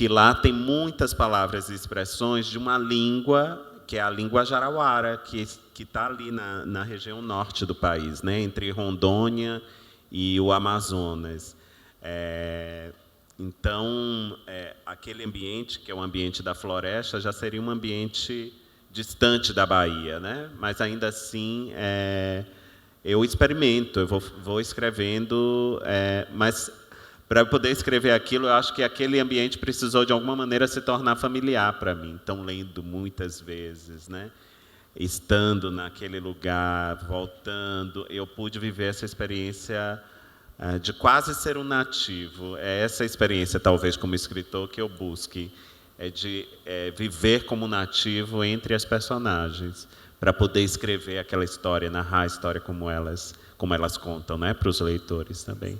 lá tem muitas palavras e expressões de uma língua, que é a língua jarauara, que está ali na região norte do país, né, entre Rondônia e o Amazonas. Então, aquele ambiente, que é o ambiente da floresta, já seria um ambiente distante da Bahia, né? Mas, ainda assim, eu experimento, eu vou escrevendo, mas, para eu poder escrever aquilo, eu acho que aquele ambiente precisou, de alguma maneira, se tornar familiar para mim. Então, lendo muitas vezes, né? Estando naquele lugar, voltando, eu pude viver essa experiência de quase ser um nativo. É essa experiência, talvez, como escritor, que eu busque, de viver como nativo entre as personagens, para poder escrever aquela história, narrar a história como elas contam, né, para os leitores também.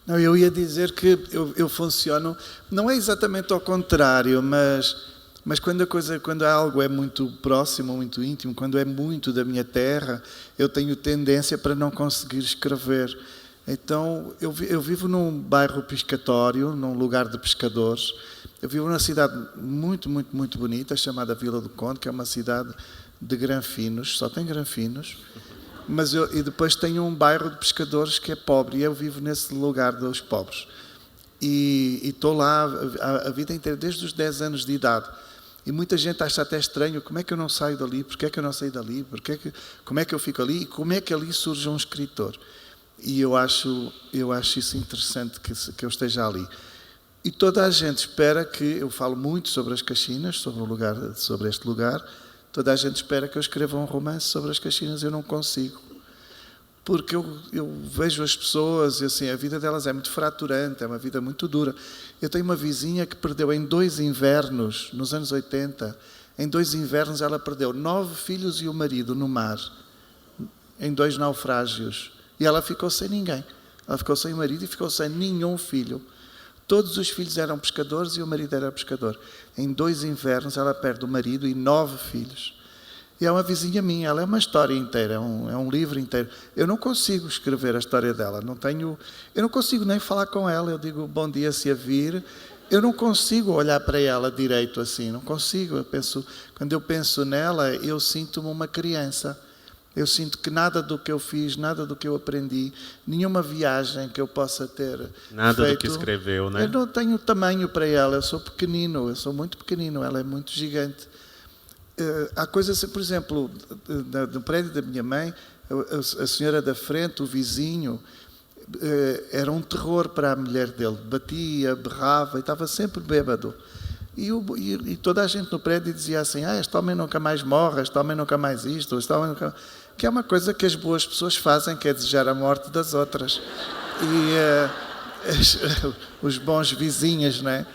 Não, eu ia dizer que eu funciono, não é exatamente ao contrário, mas quando algo é muito próximo, muito íntimo, quando é muito da minha terra, eu tenho tendência para não conseguir escrever. Então, eu vivo num bairro pescatório, num lugar de pescadores. Eu vivo numa cidade muito, muito, muito bonita, chamada Vila do Conde, que é uma cidade de granfinos, só tem granfinos. E depois tenho um bairro de pescadores que é pobre, e eu vivo nesse lugar dos pobres. E estou lá a vida inteira, desde os 10 anos de idade. E muita gente acha até estranho, como é que eu não saio dali, porquê é que eu não saio dali, como é que eu fico ali, e como é que ali surge um escritor. E eu acho isso interessante que eu esteja ali. E toda a gente espera que... Eu falo muito sobre as Caxinas, sobre este lugar. Toda a gente espera que eu escreva um romance sobre as Caxinas. Eu não consigo. Porque eu vejo as pessoas e, assim, a vida delas é muito fraturante, é uma vida muito dura. Eu tenho uma vizinha que perdeu em 2 invernos, nos anos 80, em 2 invernos ela perdeu 9 filhos e o marido no mar, em 2 naufrágios. E ela ficou sem ninguém. Ela ficou sem o marido e ficou sem nenhum filho. Todos os filhos eram pescadores e o marido era pescador. Em 2 invernos ela perde o marido e 9 filhos. E é uma vizinha minha, ela é uma história inteira, é um livro inteiro. Eu não consigo escrever a história dela, eu não consigo nem falar com ela. Eu digo bom dia se a vir. Eu não consigo olhar para ela direito assim, não consigo. Quando eu penso nela, eu sinto-me uma criança. Eu sinto que nada do que eu fiz, nada do que eu aprendi, nenhuma viagem que eu possa ter nada feito, do que escreveu, né? Eu não tenho tamanho para ela, eu sou pequenino, eu sou muito pequenino, ela é muito gigante. Há coisas, por exemplo, no prédio da minha mãe, a senhora da frente, o vizinho, era um terror para a mulher dele, batia, berrava e estava sempre bêbado. E toda a gente no prédio dizia assim, este homem nunca mais morre, este homem nunca mais isto, este homem nunca... Que é uma coisa que as boas pessoas fazem, que é desejar a morte das outras. Os bons vizinhos, não é?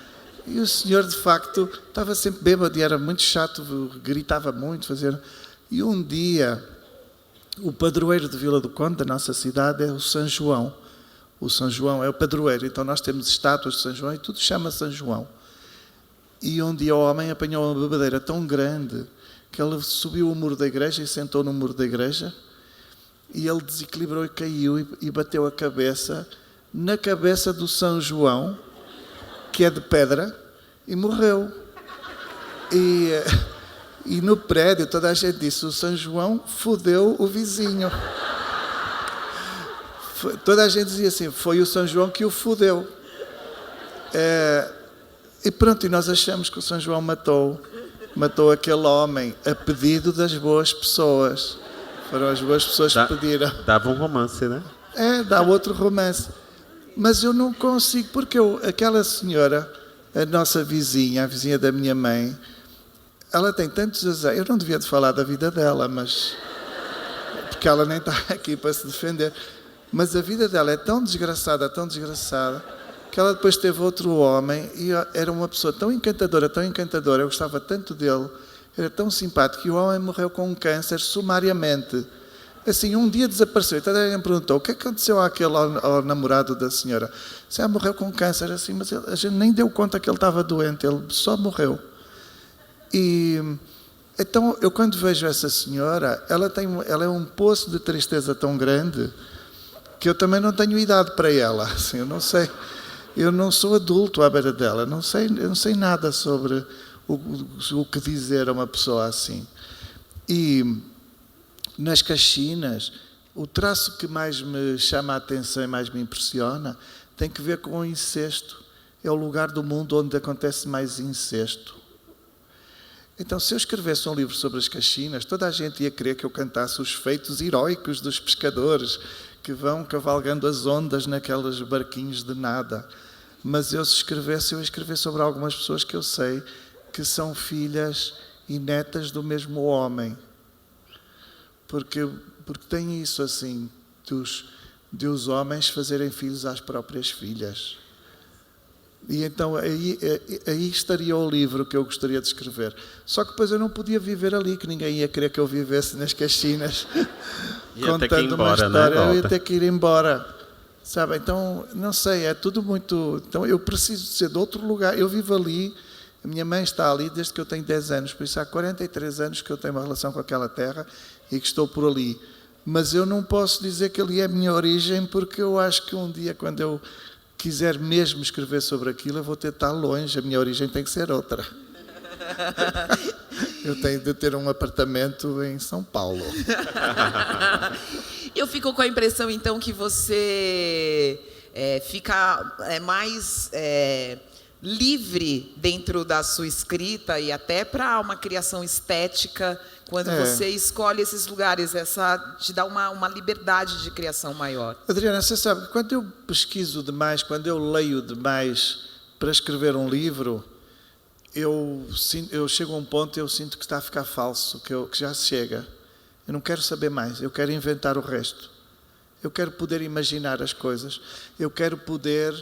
E o senhor, de facto, estava sempre bêbado e era muito chato, gritava muito, fazia... E um dia, o padroeiro de Vila do Conde, da nossa cidade, é o São João. O São João é o padroeiro, então nós temos estátuas de São João e tudo chama São João. E um dia o homem apanhou uma bebedeira tão grande que ele subiu o muro da igreja e sentou no muro da igreja e ele desequilibrou e caiu e bateu a cabeça na cabeça do São João, que é de pedra, e morreu. E no prédio toda a gente disse, o São João fodeu o vizinho. Toda a gente dizia assim, foi o São João que o fodeu. E pronto, e nós achamos que o São João matou aquele homem a pedido das boas pessoas. Foram as boas pessoas que pediram. Dava um romance, né? Dá outro romance. Mas eu não consigo, porque aquela senhora, a nossa vizinha, a vizinha da minha mãe, ela tem tantos azeres. Eu não devia de falar da vida dela, mas... Porque ela nem está aqui para se defender. Mas a vida dela é tão desgraçada, que ela depois teve outro homem e era uma pessoa tão encantadora, eu gostava tanto dele, era tão simpático, que o homem morreu com um câncer sumariamente. Assim, um dia desapareceu. Então alguém me perguntou, o que aconteceu ao namorado da senhora? Se ela morreu com câncer, assim, mas a gente nem deu conta que ele estava doente, ele só morreu. E então, eu quando vejo essa senhora, ela é um poço de tristeza tão grande que eu também não tenho idade para ela. Assim, eu não sei, eu não sou adulto à beira dela, eu não sei nada sobre o que dizer a uma pessoa assim. E nas Caxinas, o traço que mais me chama a atenção e mais me impressiona tem que ver com o incesto. É o lugar do mundo onde acontece mais incesto. Então, se eu escrevesse um livro sobre as Caxinas, toda a gente ia querer que eu cantasse os feitos heróicos dos pescadores que vão cavalgando as ondas naqueles barquinhos de nada. Mas eu, se escrevesse, eu ia escrever sobre algumas pessoas que eu sei que são filhas e netas do mesmo homem. Porque tem isso assim, de os homens fazerem filhos às próprias filhas. E então aí estaria o livro que eu gostaria de escrever. Só que depois eu não podia viver ali, que ninguém ia querer que eu vivesse nas Caxinas contando uma história. Eu ia ter que ir embora. Sabe? Então, não sei, é tudo muito... Então eu preciso de ser de outro lugar. Eu vivo ali, a minha mãe está ali desde que eu tenho 10 anos, por isso há 43 anos que eu tenho uma relação com aquela terra e que estou por ali. Mas eu não posso dizer que ali é a minha origem, porque eu acho que um dia, quando eu quiser mesmo escrever sobre aquilo, eu vou ter de estar longe, a minha origem tem que ser outra. Eu tenho de ter um apartamento em São Paulo. Eu fico com a impressão, então, que você fica mais livre dentro da sua escrita e até para uma criação estética, quando você escolhe esses lugares, te dá uma liberdade de criação maior. Adriana, você sabe que quando eu pesquiso demais, quando eu leio demais para escrever um livro, eu chego a um ponto e eu sinto que está a ficar falso, que já chega. Eu não quero saber mais, eu quero inventar o resto. Eu quero poder imaginar as coisas. Eu quero poder,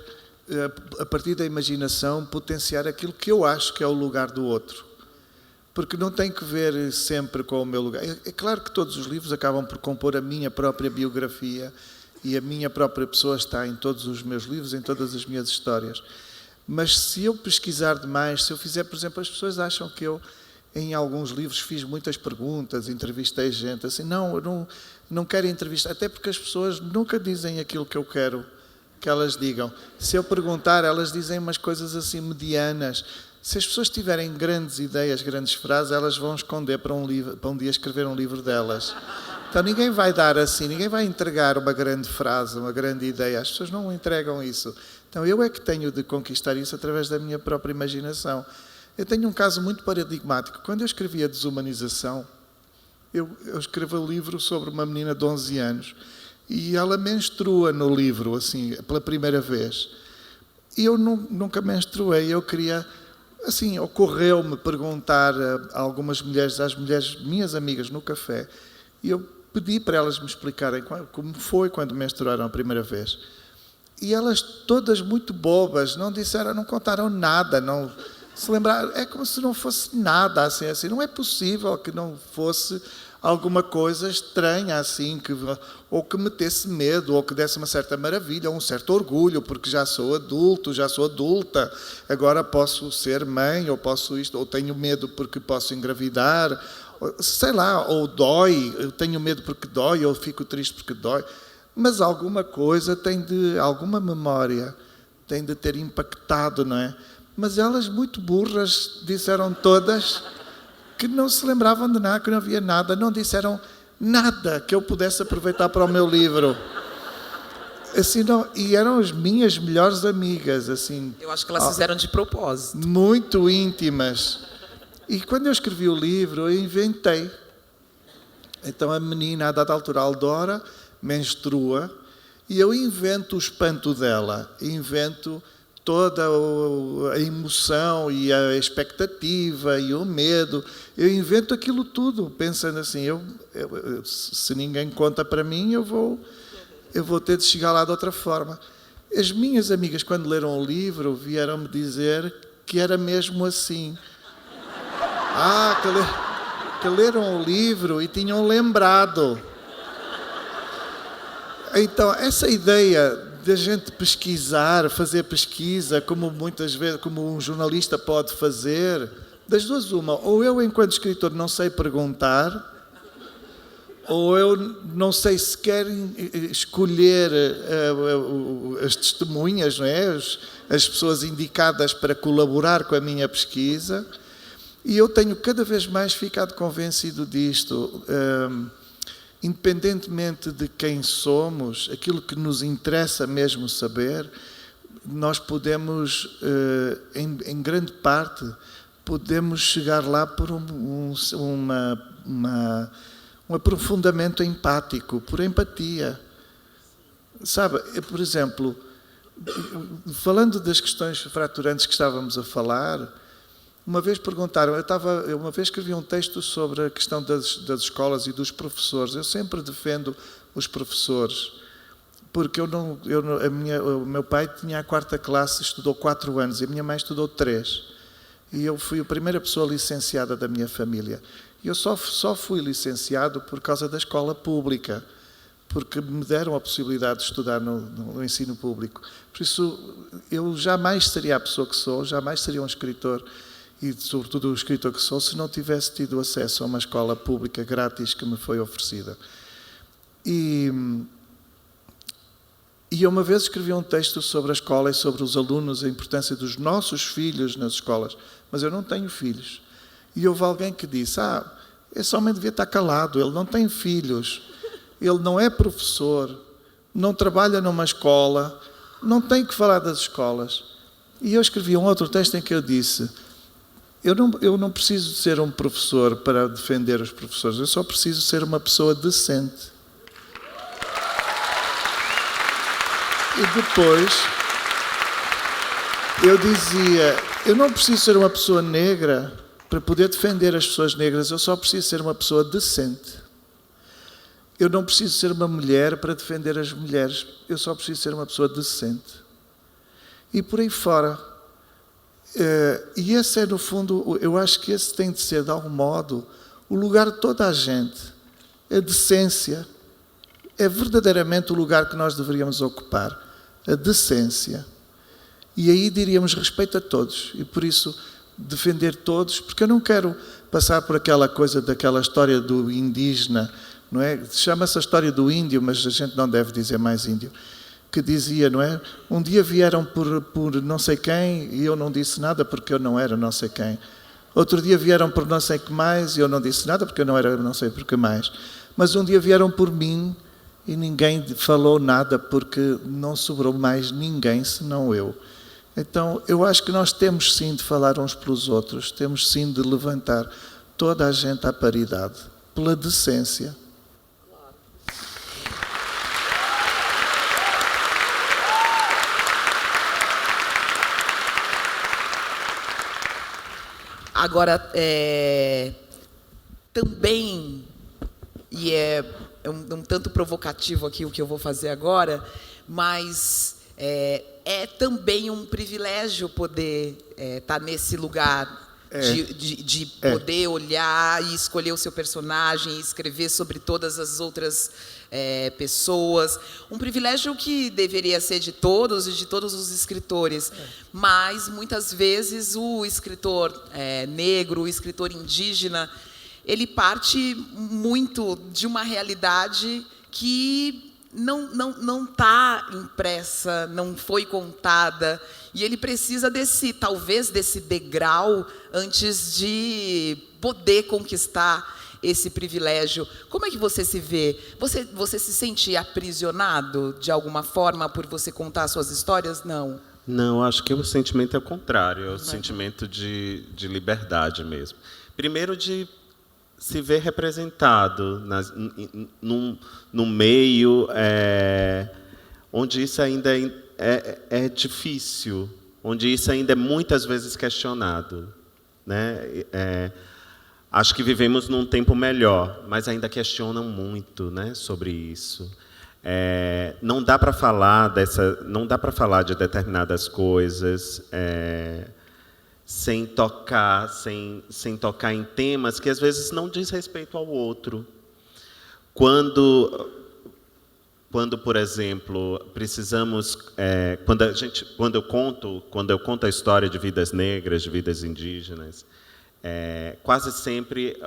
a partir da imaginação, potenciar aquilo que eu acho que é o lugar do outro. Porque não tem que ver sempre com o meu lugar. É claro que todos os livros acabam por compor a minha própria biografia e a minha própria pessoa está em todos os meus livros, em todas as minhas histórias. Mas se eu pesquisar demais, se eu fizer, por exemplo, as pessoas acham que eu, em alguns livros, fiz muitas perguntas, entrevistei gente, assim, não, eu não quero entrevistar, até porque as pessoas nunca dizem aquilo que eu quero que elas digam. Se eu perguntar, elas dizem umas coisas assim medianas. Se as pessoas tiverem grandes ideias, grandes frases, elas vão esconder para um dia escrever um livro delas. Então ninguém vai dar assim, ninguém vai entregar uma grande frase, uma grande ideia. As pessoas não entregam isso. Então eu é que tenho de conquistar isso através da minha própria imaginação. Eu tenho um caso muito paradigmático. Quando eu escrevi a Desumanização, eu escrevo um livro sobre uma menina de 11 anos e ela menstrua no livro, assim, pela primeira vez. E eu nunca menstruei, eu queria assim, ocorreu-me perguntar a algumas mulheres, às mulheres minhas amigas no café, e eu pedi para elas me explicarem como foi quando menstruaram a primeira vez. E elas todas muito bobas, não disseram, não contaram nada, não se lembraram, é como se não fosse nada, assim, não é possível que não fosse alguma coisa estranha, assim, ou que metesse medo, ou que desse uma certa maravilha, ou um certo orgulho, porque já sou adulto, já sou adulta, agora posso ser mãe, ou posso isto, ou tenho medo porque posso engravidar, sei lá, ou dói, eu tenho medo porque dói, ou fico triste porque dói. Mas alguma coisa alguma memória tem de ter impactado, não é? Mas elas, muito burras, disseram todas que não se lembravam de nada, que não havia nada, não disseram nada que eu pudesse aproveitar para o meu livro. Assim, não, e eram as minhas melhores amigas, assim. Eu acho que elas fizeram de propósito. Muito íntimas. E quando eu escrevi o livro, eu inventei. Então a menina, a dada altura, a Aldora, menstrua, e eu invento o espanto dela, invento toda a emoção e a expectativa e o medo, eu invento aquilo tudo, pensando assim, se ninguém conta para mim, eu vou ter de chegar lá de outra forma. As minhas amigas, quando leram o livro, vieram-me dizer que era mesmo assim. Que leram o livro e tinham lembrado. Então, essa ideia de a gente pesquisar, fazer pesquisa, como muitas vezes, como um jornalista pode fazer, das duas uma, ou eu, enquanto escritor, não sei perguntar, ou eu não sei sequer escolher as testemunhas, não é? As pessoas indicadas para colaborar com a minha pesquisa, e eu tenho cada vez mais ficado convencido disto. Independentemente de quem somos, aquilo que nos interessa mesmo saber, nós podemos, em grande parte, podemos chegar lá por um aprofundamento empático, por empatia. Sabe, por exemplo, falando das questões fraturantes que estávamos a falar, uma vez perguntaram, eu uma vez escrevi um texto sobre a questão das escolas e dos professores. Eu sempre defendo os professores, porque o meu pai tinha a 4ª classe, estudou 4 anos, e a minha mãe estudou 3. E eu fui a primeira pessoa licenciada da minha família. E eu só fui licenciado por causa da escola pública, porque me deram a possibilidade de estudar no ensino público. Por isso, eu jamais seria a pessoa que sou, jamais seria um escritor, e sobretudo o escritor que sou, se não tivesse tido acesso a uma escola pública grátis que me foi oferecida. E eu uma vez escrevi um texto sobre a escola e sobre os alunos, a importância dos nossos filhos nas escolas, mas eu não tenho filhos. E houve alguém que disse, esse homem devia estar calado, ele não tem filhos, ele não é professor, não trabalha numa escola, não tem que falar das escolas. E eu escrevi um outro texto em que eu disse, eu não preciso de ser um professor para defender os professores, eu só preciso ser uma pessoa decente. E depois eu dizia, eu não preciso ser uma pessoa negra para poder defender as pessoas negras, eu só preciso ser uma pessoa decente. Eu não preciso ser uma mulher para defender as mulheres, eu só preciso ser uma pessoa decente. E por aí fora. E esse é, no fundo, eu acho que esse tem de ser, de algum modo, o lugar de toda a gente. A decência é verdadeiramente o lugar que nós deveríamos ocupar. A decência. E aí diríamos respeito a todos. E por isso, defender todos, porque eu não quero passar por aquela coisa daquela história do indígena, não é? Chama-se a história do índio, mas a gente não deve dizer mais índio. Que dizia, não é? Um dia vieram por não sei quem e eu não disse nada porque eu não era não sei quem. Outro dia vieram por não sei que mais e eu não disse nada porque eu não era não sei por que mais. Mas um dia vieram por mim e ninguém falou nada porque não sobrou mais ninguém senão eu. Então, eu acho que nós temos sim de falar uns pelos outros, temos sim de levantar toda a gente à paridade, pela decência. Agora, também, e é um tanto provocativo aqui o que eu vou fazer agora, mas é também um privilégio poder estar nesse lugar de poder olhar e escolher o seu personagem e escrever sobre todas as outras pessoas. Um privilégio que deveria ser de todos e de todos os escritores, mas muitas vezes o escritor negro, o escritor indígena, ele parte muito de uma realidade que não está impressa, não foi contada, e ele precisa talvez desse degrau antes de poder conquistar esse privilégio. Como é que você se vê? Você se sente aprisionado de alguma forma por você contar suas histórias? Não. Não, acho que o sentimento é o contrário, é o sentimento de liberdade mesmo. Primeiro, de se ver representado num meio onde isso ainda é difícil, onde isso ainda é muitas vezes questionado, né? Acho que vivemos num tempo melhor, mas ainda questionam muito, né, sobre isso. Não dá para falar de determinadas coisas sem tocar em temas que às vezes não diz respeito ao outro. Quando, por exemplo, precisamos, quando eu conto a história de vidas negras, de vidas indígenas, quase sempre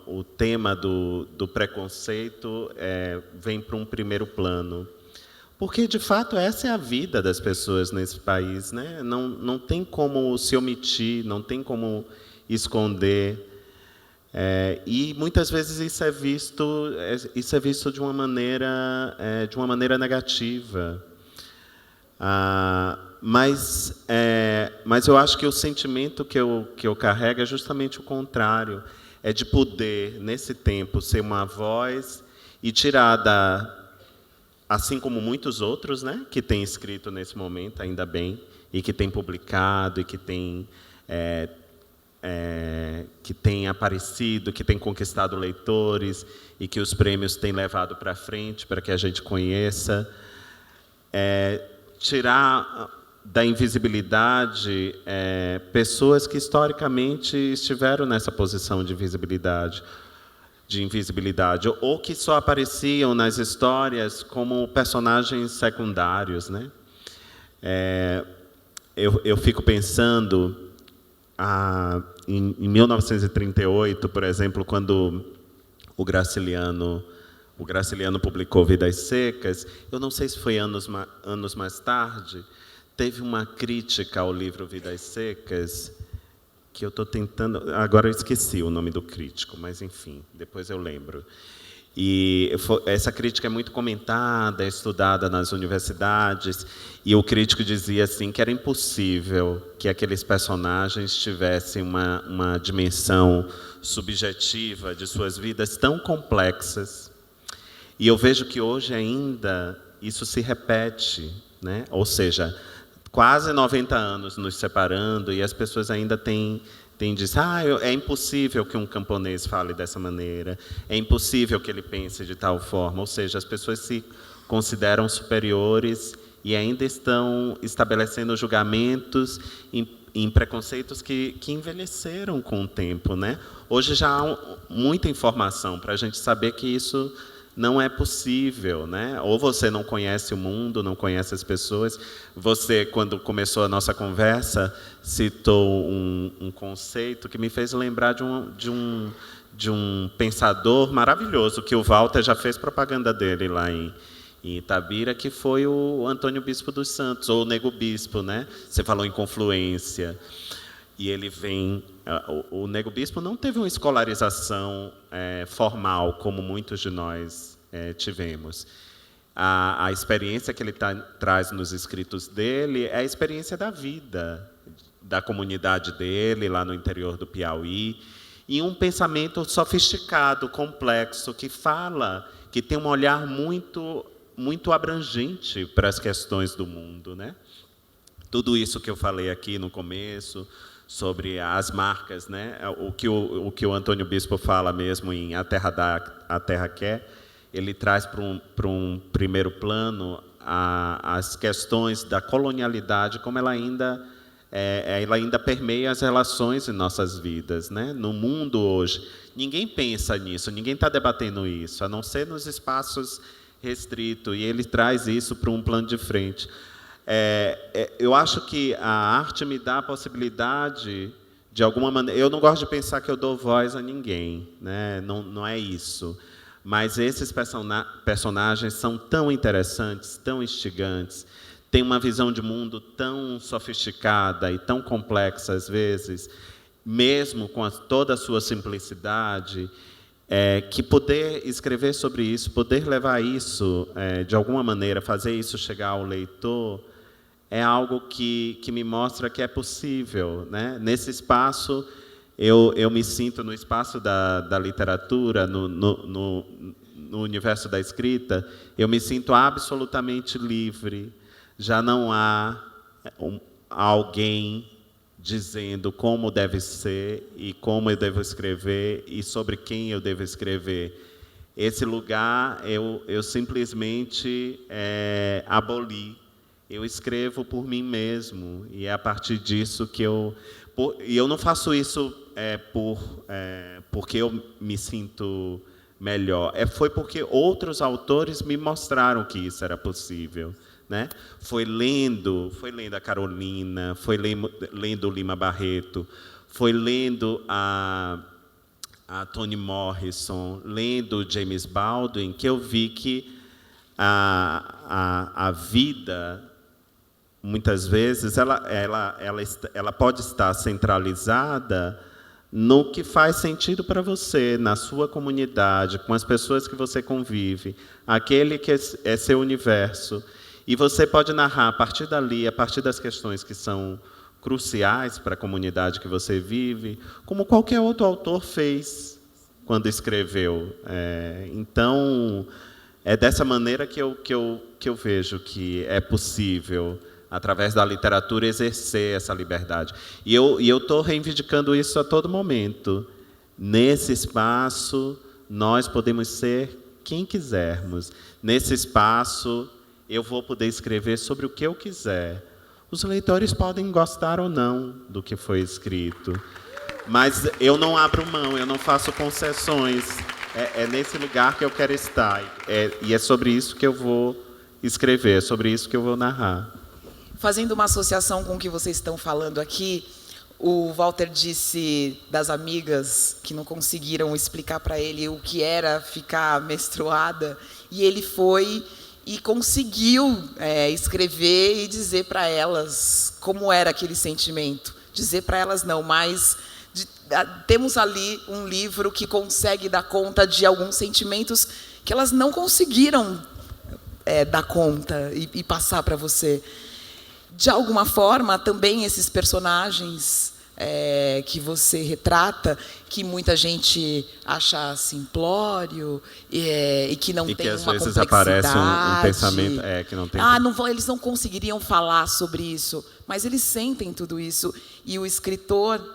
o tema do preconceito vem para um primeiro plano. Porque, de fato, essa é a vida das pessoas nesse país, né? Não tem como se omitir, não tem como esconder. E, muitas vezes, isso é visto de uma maneira negativa. Mas eu acho que o sentimento que eu carrego é justamente o contrário. É de poder, nesse tempo, ser uma voz e tirar assim como muitos outros, né, que têm escrito nesse momento, ainda bem, e que têm publicado, e que têm aparecido, que têm conquistado leitores, e que os prêmios têm levado para frente, para que a gente conheça. Tirar da invisibilidade pessoas que, historicamente, estiveram nessa posição de invisibilidade, ou que só apareciam nas histórias como personagens secundários, né? Eu fico pensando em 1938, por exemplo, quando o Graciliano publicou Vidas Secas. Eu não sei se foi anos mais tarde, teve uma crítica ao livro Vidas Secas, que eu estou tentando... Agora eu esqueci o nome do crítico, mas, enfim, depois eu lembro. E essa crítica é muito comentada, é estudada nas universidades, e o crítico dizia assim, que era impossível que aqueles personagens tivessem uma dimensão subjetiva de suas vidas tão complexas. E eu vejo que hoje ainda isso se repete, né? Ou seja, quase 90 anos nos separando, e as pessoas ainda têm disso. É impossível que um camponês fale dessa maneira, é impossível que ele pense de tal forma. Ou seja, as pessoas se consideram superiores e ainda estão estabelecendo julgamentos em preconceitos que envelheceram com o tempo, né? Hoje já há muita informação para a gente saber que isso não é possível, né? Ou você não conhece o mundo, não conhece as pessoas. Você, quando começou a nossa conversa, citou um conceito que me fez lembrar de um pensador maravilhoso, que o Walter já fez propaganda dele lá em Itabira, que foi o Antônio Bispo dos Santos, ou o Nego Bispo, né? Você falou em confluência. E ele vem... O Nego Bispo não teve uma escolarização formal, como muitos de nós tivemos. A experiência que ele traz nos escritos dele é a experiência da vida, da comunidade dele, lá no interior do Piauí, e um pensamento sofisticado, complexo, que tem um olhar muito, muito abrangente para as questões do mundo, né? Tudo isso que eu falei aqui no começo, sobre as marcas, né? O que o Antônio Bispo fala mesmo em A Terra Quer, ele traz para um primeiro plano as questões da colonialidade, como ela ainda permeia as relações em nossas vidas, né? No mundo hoje, ninguém pensa nisso, ninguém está debatendo isso, a não ser nos espaços restritos, e ele traz isso para um plano de frente. Eu acho que a arte me dá a possibilidade, de alguma maneira... Eu não gosto de pensar que eu dou voz a ninguém, né? Não é isso. Mas esses personagens são tão interessantes, tão instigantes, têm uma visão de mundo tão sofisticada e tão complexa, às vezes, mesmo com toda a sua simplicidade, que poder escrever sobre isso, poder levar isso, de alguma maneira, fazer isso chegar ao leitor, é algo que me mostra que é possível, né? Nesse espaço, eu me sinto no espaço da literatura, no universo da escrita, eu me sinto absolutamente livre. Já não há alguém dizendo como deve ser e como eu devo escrever e sobre quem eu devo escrever. Esse lugar eu simplesmente aboli. Eu escrevo por mim mesmo, e é a partir disso que e eu não faço isso porque eu me sinto melhor. Foi porque outros autores me mostraram que isso era possível, né? Foi lendo a Carolina, foi lendo o Lima Barreto, foi lendo a Toni Morrison, lendo o James Baldwin, que eu vi que a vida, muitas vezes, ela pode estar centralizada no que faz sentido para você, na sua comunidade, com as pessoas que você convive, aquele que é seu universo. E você pode narrar a partir dali, a partir das questões que são cruciais para a comunidade que você vive, como qualquer outro autor fez quando escreveu. Então, é dessa maneira que eu vejo que é possível, através da literatura, exercer essa liberdade. E eu estou reivindicando isso a todo momento. Nesse espaço, nós podemos ser quem quisermos. Nesse espaço, eu vou poder escrever sobre o que eu quiser. Os leitores podem gostar ou não do que foi escrito, mas eu não abro mão, eu não faço concessões. É nesse lugar que eu quero estar. E é sobre isso que eu vou escrever, é sobre isso que eu vou narrar. Fazendo uma associação com o que vocês estão falando aqui, o Walter disse das amigas que não conseguiram explicar para ele o que era ficar menstruada, e ele foi e conseguiu escrever e dizer para elas como era aquele sentimento. Dizer para elas não, mas temos ali um livro que consegue dar conta de alguns sentimentos que elas não conseguiram dar conta e passar para você. De alguma forma, também esses personagens que você retrata, que muita gente acha simplório e que não tem uma complexidade. E que às vezes aparece um pensamento que não tem... eles não conseguiriam falar sobre isso, mas eles sentem tudo isso. E o escritor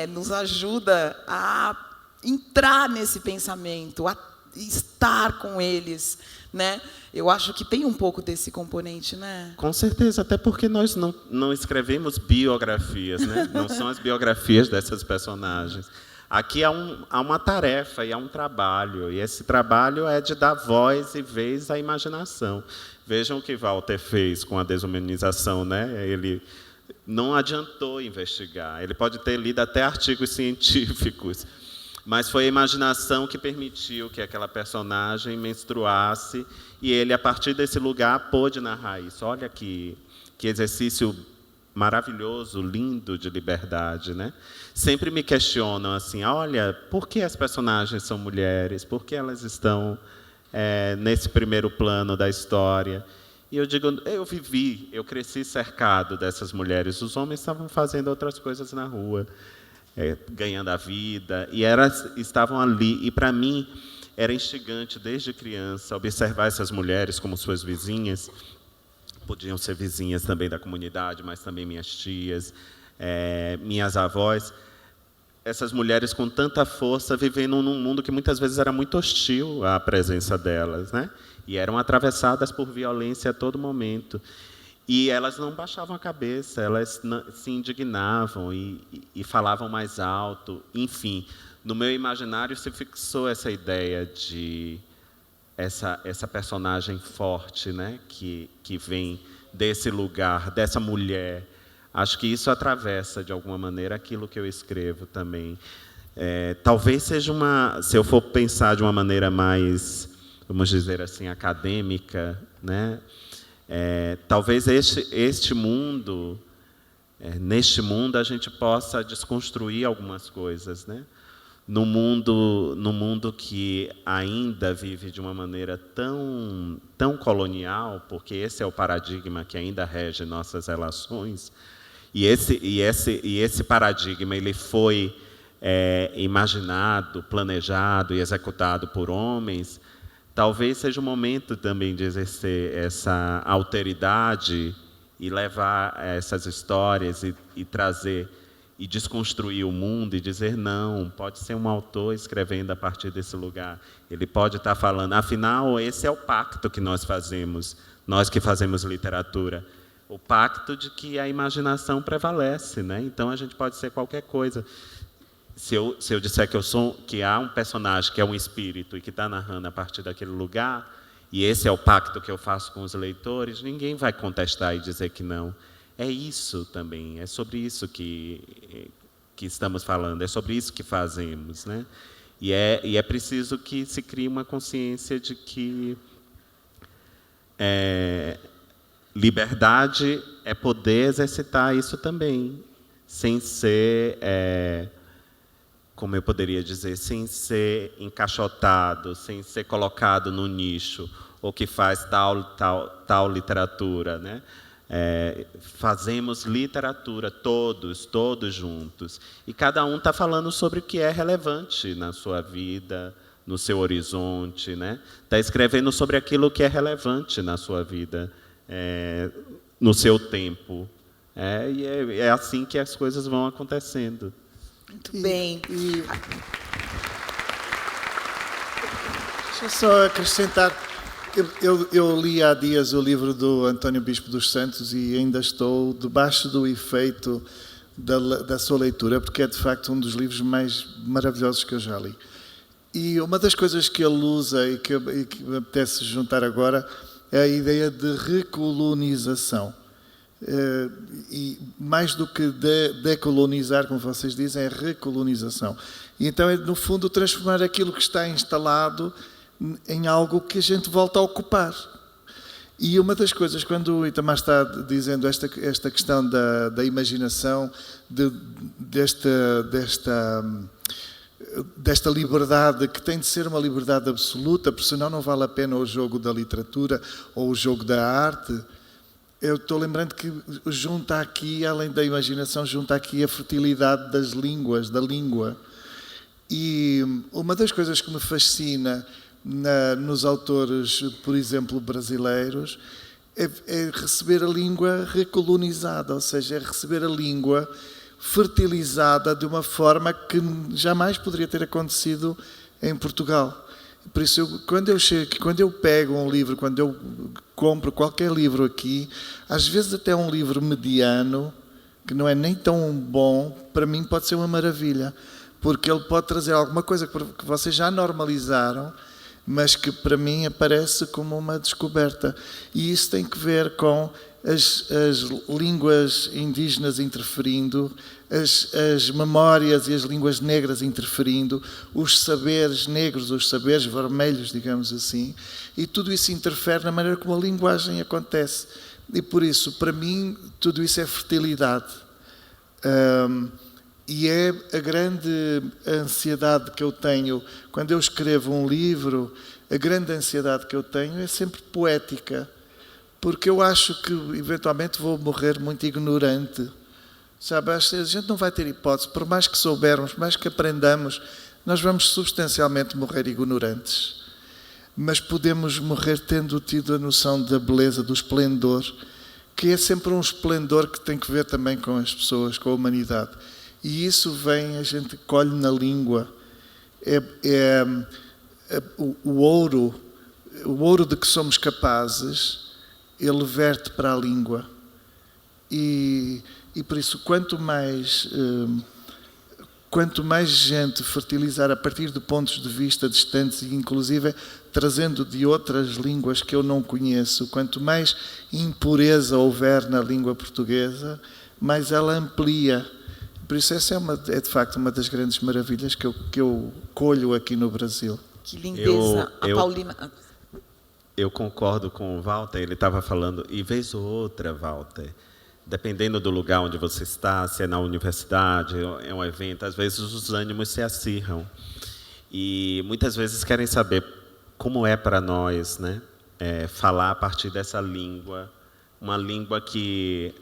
nos ajuda a entrar nesse pensamento, a estar com eles, né? Eu acho que tem um pouco desse componente, né? Com certeza, até porque nós não escrevemos biografias, né? Não são as biografias dessas personagens. Aqui há uma tarefa e há um trabalho, e esse trabalho é de dar voz e vez à imaginação. Vejam o que Walter fez com a desumanização, né? Ele não adiantou investigar, ele pode ter lido até artigos científicos, mas foi a imaginação que permitiu que aquela personagem menstruasse, e ele, a partir desse lugar, pôde narrar isso. Olha que exercício maravilhoso, lindo de liberdade, né? Sempre me questionam assim, olha, por que as personagens são mulheres? Por que elas estão nesse primeiro plano da história? E eu digo, eu cresci cercado dessas mulheres. Os homens estavam fazendo outras coisas na rua, ganhando a vida, e elas estavam ali. E, para mim, era instigante, desde criança, observar essas mulheres como suas vizinhas. Podiam ser vizinhas também da comunidade, mas também minhas tias. minhas avós, essas mulheres com tanta força vivendo num mundo que muitas vezes era muito hostil à presença delas, né? E eram atravessadas por violência a todo momento. E elas não baixavam a cabeça, elas se indignavam e falavam mais alto. Enfim, no meu imaginário se fixou essa ideia de essa personagem forte, né, que vem desse lugar, dessa mulher. Acho que isso atravessa, de alguma maneira, aquilo que eu escrevo também. Talvez seja se eu for pensar de uma maneira mais, vamos dizer assim, acadêmica, né, talvez este mundo, neste mundo a gente possa desconstruir algumas coisas, né? No mundo que ainda vive de uma maneira tão colonial, porque esse é o paradigma que ainda rege nossas relações, e esse paradigma ele foi imaginado, planejado e executado por homens. Talvez seja o momento também de exercer essa alteridade e levar essas histórias e trazer e desconstruir o mundo e dizer, não, pode ser um autor escrevendo a partir desse lugar. Ele pode estar falando, afinal, esse é o pacto que nós fazemos, nós que fazemos literatura. O pacto de que a imaginação prevalece, né? Então, a gente pode ser qualquer coisa. Se eu disser que há um personagem que é um espírito e que está narrando a partir daquele lugar, e esse é o pacto que eu faço com os leitores, ninguém vai contestar e dizer que não. É isso também, é sobre isso que estamos falando, é sobre isso que fazemos, né? E é preciso que se crie uma consciência de que liberdade é poder exercitar isso também, sem ser, como eu poderia dizer, sem ser encaixotado, sem ser colocado no nicho, ou que faz tal literatura, né? Fazemos literatura, todos juntos. E cada um está falando sobre o que é relevante na sua vida, no seu horizonte, né? Está escrevendo sobre aquilo que é relevante na sua vida, no seu tempo. E é assim que as coisas vão acontecendo. Muito bem. Deixa eu só acrescentar. Eu li há dias o livro do António Bispo dos Santos e ainda estou debaixo do efeito da sua leitura, porque é, de facto, um dos livros mais maravilhosos que eu já li. E uma das coisas que ele usa e que me apetece juntar agora é a ideia de recolonização. E mais do que decolonizar, como vocês dizem, é recolonização. E então é, no fundo, transformar aquilo que está instalado em algo que a gente volta a ocupar. E uma das coisas, quando o Itamar está dizendo esta questão da imaginação, desta liberdade, que tem de ser uma liberdade absoluta, porque senão não vale a pena o jogo da literatura ou o jogo da arte. Eu estou lembrando que junta aqui, além da imaginação, junta aqui a fertilidade das línguas, da língua. E uma das coisas que me fascina nos autores, por exemplo, brasileiros, é receber a língua recolonizada, ou seja, é receber a língua fertilizada de uma forma que jamais poderia ter acontecido em Portugal. Por isso, quando eu pego um livro, quando eu compro qualquer livro aqui, às vezes até um livro mediano, que não é nem tão bom, para mim pode ser uma maravilha, porque ele pode trazer alguma coisa que vocês já normalizaram, mas que para mim aparece como uma descoberta. E isso tem que ver com as línguas indígenas interferindo, as memórias e as línguas negras interferindo, os saberes negros, os saberes vermelhos, digamos assim, e tudo isso interfere na maneira como a linguagem acontece. E por isso, para mim, tudo isso é fertilidade. E é a grande ansiedade que eu tenho quando eu escrevo um livro, a grande ansiedade que eu tenho é sempre poética, porque eu acho que eventualmente vou morrer muito ignorante. Sabe, a gente não vai ter hipótese, por mais que soubermos, por mais que aprendamos, nós vamos substancialmente morrer ignorantes. Mas podemos morrer tendo tido a noção da beleza, do esplendor porque é sempre um esplendor que tem que ver também com as pessoas, com a humanidade. E isso vem, a gente colhe na língua. O ouro de que somos capazes, ele verte para a língua. E por isso, quanto mais gente fertilizar a partir de pontos de vista distantes e inclusive trazendo de outras línguas que eu não conheço, quanto mais impureza houver na língua portuguesa, mais ela amplia. Por isso essa é de facto uma das grandes maravilhas que eu colho aqui no Brasil. Que lindeza. A Paulina... Eu concordo com o Walter, ele estava falando, e vez ou outra, Walter, dependendo do lugar onde você está, se é na universidade, é um evento, às vezes os ânimos se acirram. E muitas vezes querem saber como é para nós, né, falar a partir dessa língua, uma língua que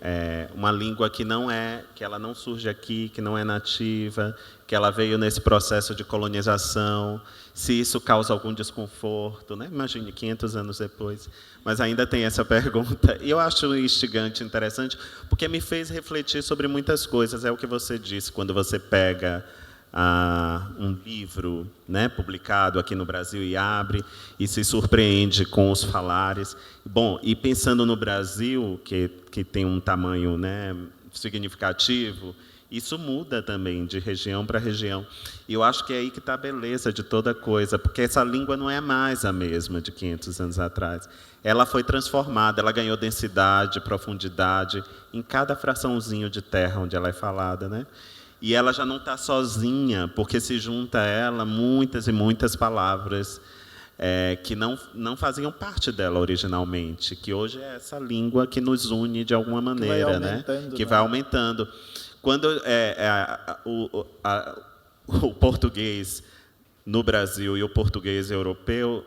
não é, que ela não surge aqui, que não é nativa, que ela veio nesse processo de colonização, se isso causa algum desconforto, né? Imagine 500 anos depois, mas ainda tem essa pergunta. E eu acho instigante, interessante, porque me fez refletir sobre muitas coisas. É o que você disse, quando você pega um livro, né, publicado aqui no Brasil e abre e se surpreende com os falares. Bom, e pensando no Brasil, que tem um tamanho, né, significativo, isso muda também de região para região. E eu acho que é aí que está a beleza de toda coisa, porque essa língua não é mais a mesma de 500 anos atrás. Ela foi transformada, ela ganhou densidade, profundidade em cada fraçãozinho de terra onde ela é falada, né? E ela já não está sozinha, porque se junta a ela muitas e muitas palavras que não faziam parte dela originalmente, que hoje é essa língua que nos une de alguma maneira, né? Que vai aumentando. Quando o português no Brasil e o português europeu,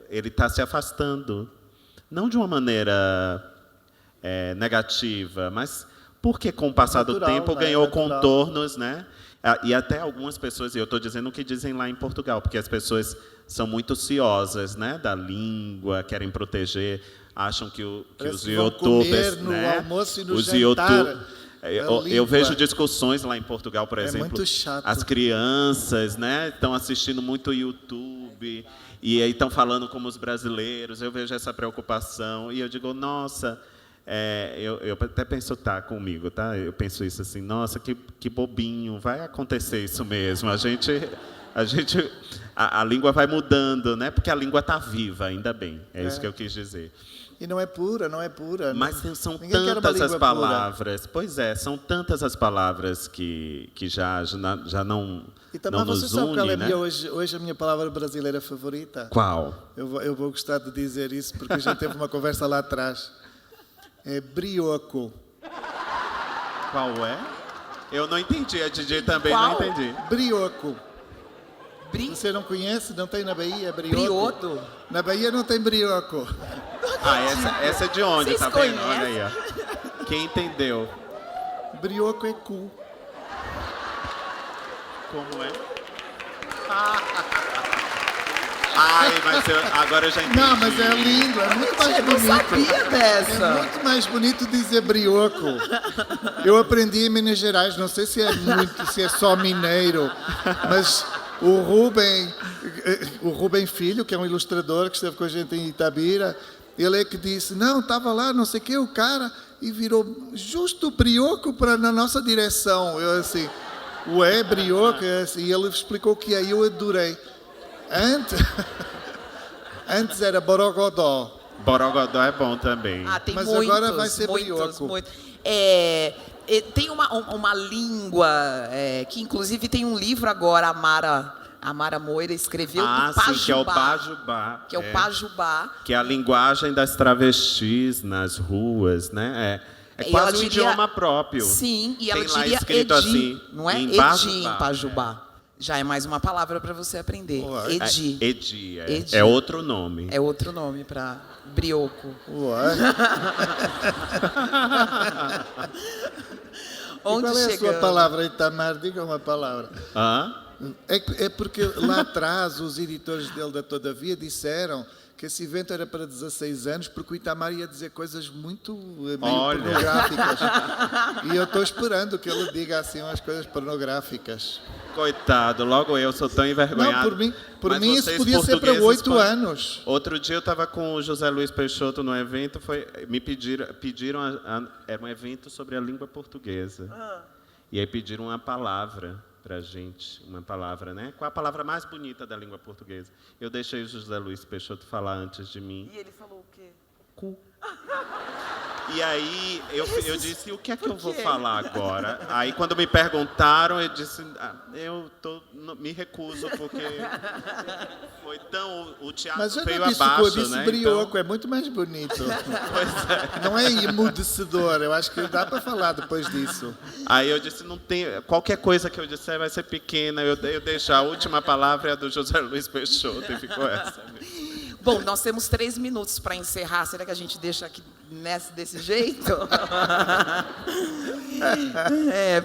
ele está se afastando, não de uma maneira negativa, mas porque com o passar do tempo ganhou contornos, né? E até algumas pessoas, e eu estou dizendo o que dizem lá em Portugal, porque as pessoas são muito ciosas, né, da língua, querem proteger, acham que os youtubers, né, almoço e no os jantar, eu vejo discussões lá em Portugal, por exemplo, muito chato. as crianças, né, estão assistindo muito YouTube e aí estão falando como os brasileiros. Eu vejo essa preocupação e eu digo, nossa, eu até penso, comigo, tá? Eu penso isso assim, nossa, que bobinho, vai acontecer isso mesmo. A língua vai mudando, né? Porque a língua está viva, ainda bem. É isso que eu quis dizer. E não é pura. Mas são tantas as palavras. Pura. Pois é, são tantas as palavras que já não e também não você nos sabe une, qual é né? hoje a minha palavra brasileira favorita? Qual? Eu vou gostar de dizer isso, porque a gente teve uma conversa lá atrás. É brioco. Qual é? Eu não entendi, a Didi também Qual? não entendi. Brioco. Você não conhece? Não tem na Bahia brioco? Briodo? Na Bahia não tem brioco. Essa é de onde? Vocês Tá vendo? conhecem? Olha aí, ó. Quem entendeu? Brioco é cu. Como é? Ai, mas agora eu já entendi. Não, mas é lindo, é muito mais Eu não bonito. sabia dessa. É muito mais bonito dizer brioco. Eu aprendi em Minas Gerais, não sei se é só mineiro, mas o Rubem Filho, que é um ilustrador que esteve com a gente em Itabira, ele é que disse, não, estava lá, não sei o que, o cara, e virou justo brioco na nossa direção. Eu assim, ué, brioco, e ele explicou o que é, e eu adorei. Antes era borogodó. Borogodó é bom também. Tem Mas muitos, agora vai ser muitos. brioco. Tem uma língua, que inclusive tem um livro agora, a Mara Moira escreveu, do Pajubá. Sim, que é o Pajubá. Que é o Pajubá. Que é a linguagem das travestis nas ruas, né? É E ela quase um diria- idioma próprio. Sim, e ela Tem lá diria escrito Edi, assim, não é? em Edi Pajubá, em Pajubá. Já é mais uma palavra para você aprender. Uai. Edi. Edi, Edi. é outro nome. É outro nome para brioco. Ué. E Onde qual é a chegamos? sua palavra, Itamar? Diga uma palavra. Hã? É porque lá atrás os editores dele da Todavia disseram que esse evento era para 16 anos porque o Itamar ia dizer coisas muito meio pornográficas. E eu estou esperando que ele diga assim umas coisas pornográficas. Coitado, logo eu sou tão envergonhado. Não, por Mas mim isso vocês, podia ser para 8 anos. Outro dia eu estava com o José Luiz Peixoto no evento, me pediram era um evento sobre a língua portuguesa. E aí pediram uma palavra para a gente, uma palavra, né? Qual a palavra mais bonita da língua portuguesa? Eu deixei o José Luiz Peixoto falar antes de mim. E ele falou o quê? Cu. E aí eu disse, o que é que eu vou falar agora? Aí quando me perguntaram, eu disse, me recuso, porque foi tão... O teatro Mas eu veio não disse abaixo, cu, eu disse né? brioco, Então, é muito mais bonito. pois é. Não é emudecedor, eu acho que dá para falar depois disso. Aí eu disse, não tem... Qualquer coisa que eu disser vai ser pequena. Eu deixo a última palavra é a do José Luiz Peixoto, e ficou essa mesmo. Bom, nós temos 3 minutos para encerrar. Será que a gente deixa aqui desse jeito?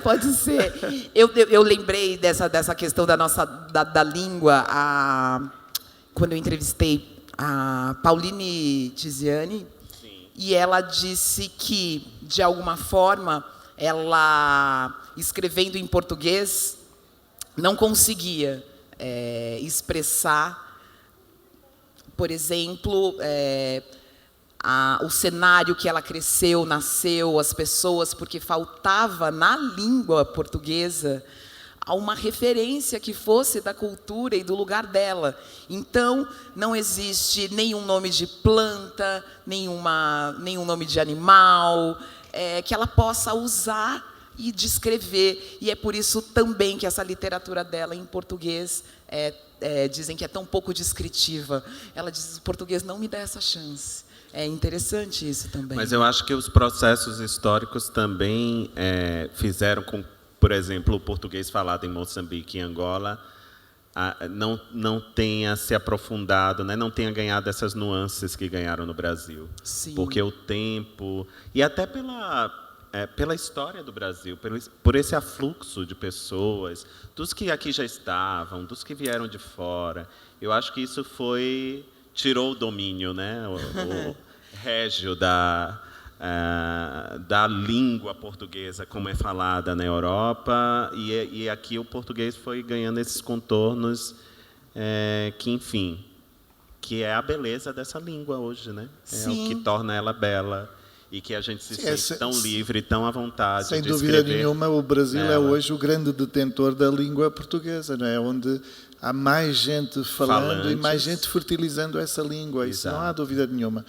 Pode ser. Eu lembrei dessa questão da língua quando eu entrevistei a Pauline Tiziani. Sim. E ela disse que, de alguma forma, ela, escrevendo em português, não conseguia expressar, por exemplo, o cenário que ela cresceu, nasceu, as pessoas, porque faltava na língua portuguesa uma referência que fosse da cultura e do lugar dela. Então, não existe nenhum nome de planta, nenhum nome de animal, que ela possa usar e descrever. E é por isso também que essa literatura dela em português dizem que é tão pouco descritiva. Ela diz, o português não me dá essa chance. É interessante isso também. Mas eu acho que os processos históricos também fizeram com, por exemplo, o português falado em Moçambique e Angola não tenha se aprofundado, né? Não tenha ganhado essas nuances que ganharam no Brasil. Sim. Porque o tempo... E até pela história do Brasil, por esse afluxo de pessoas, dos que aqui já estavam, dos que vieram de fora. Eu acho que isso tirou o domínio, né? O régio da língua portuguesa, como é falada na Europa, e aqui o português foi ganhando esses contornos que, enfim, que é a beleza dessa língua hoje, né? É o que torna ela bela. E que a gente se sente tão livre, tão à vontade de escrever. Sem dúvida nenhuma, o Brasil é hoje o grande detentor da língua portuguesa, não é? Onde há mais gente falando e mais gente fertilizando essa língua. Isso não há dúvida nenhuma.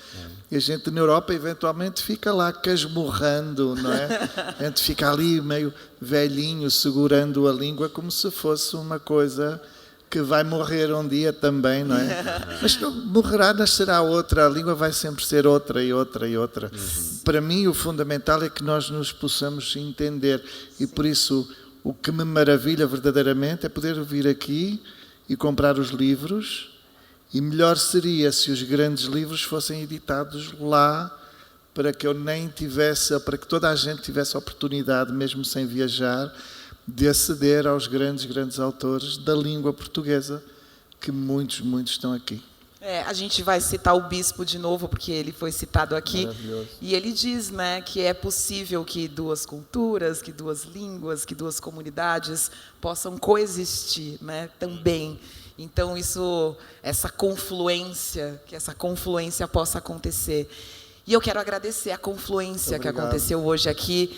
E a gente na Europa, eventualmente, fica lá casmurrando, não é? A gente fica ali meio velhinho, segurando a língua como se fosse uma coisa que vai morrer um dia também, não é? Mas não morrerá, nascerá outra, a língua vai sempre ser outra e outra e outra. Para mim, o fundamental é que nós nos possamos entender. E por isso, o que me maravilha verdadeiramente é poder vir aqui e comprar os livros. E melhor seria se os grandes livros fossem editados lá, para que eu nem tivesse, para que toda a gente tivesse a oportunidade, mesmo sem viajar, de aceder aos grandes autores da língua portuguesa, que muitos estão aqui. A gente vai citar o bispo de novo, porque ele foi citado aqui. Maravilhoso. E ele diz, né, que é possível que 2 culturas, que 2 línguas, que 2 comunidades possam coexistir, né, também. Então, essa confluência, que essa confluência possa acontecer. E eu quero agradecer a confluência que aconteceu hoje aqui.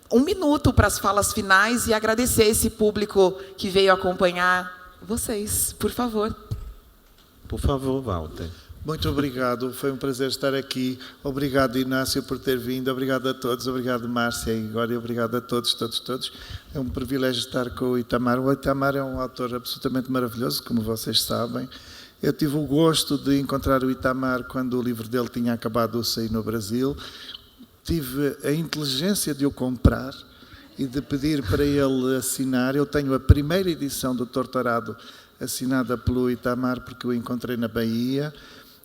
1 minuto para as falas finais e agradecer esse público que veio acompanhar vocês, por favor. Por favor, Walter. Muito obrigado, foi um prazer estar aqui. Obrigado, Inácio, por ter vindo. Obrigado a todos, obrigado, Márcia e Glória, obrigado a todos. É um privilégio estar com o Itamar. O Itamar é um autor absolutamente maravilhoso, como vocês sabem. Eu tive o gosto de encontrar o Itamar quando o livro dele tinha acabado de sair no Brasil. Tive a inteligência de o comprar e de pedir para ele assinar. Eu tenho a primeira edição do Torturado assinada pelo Itamar, porque o encontrei na Bahia,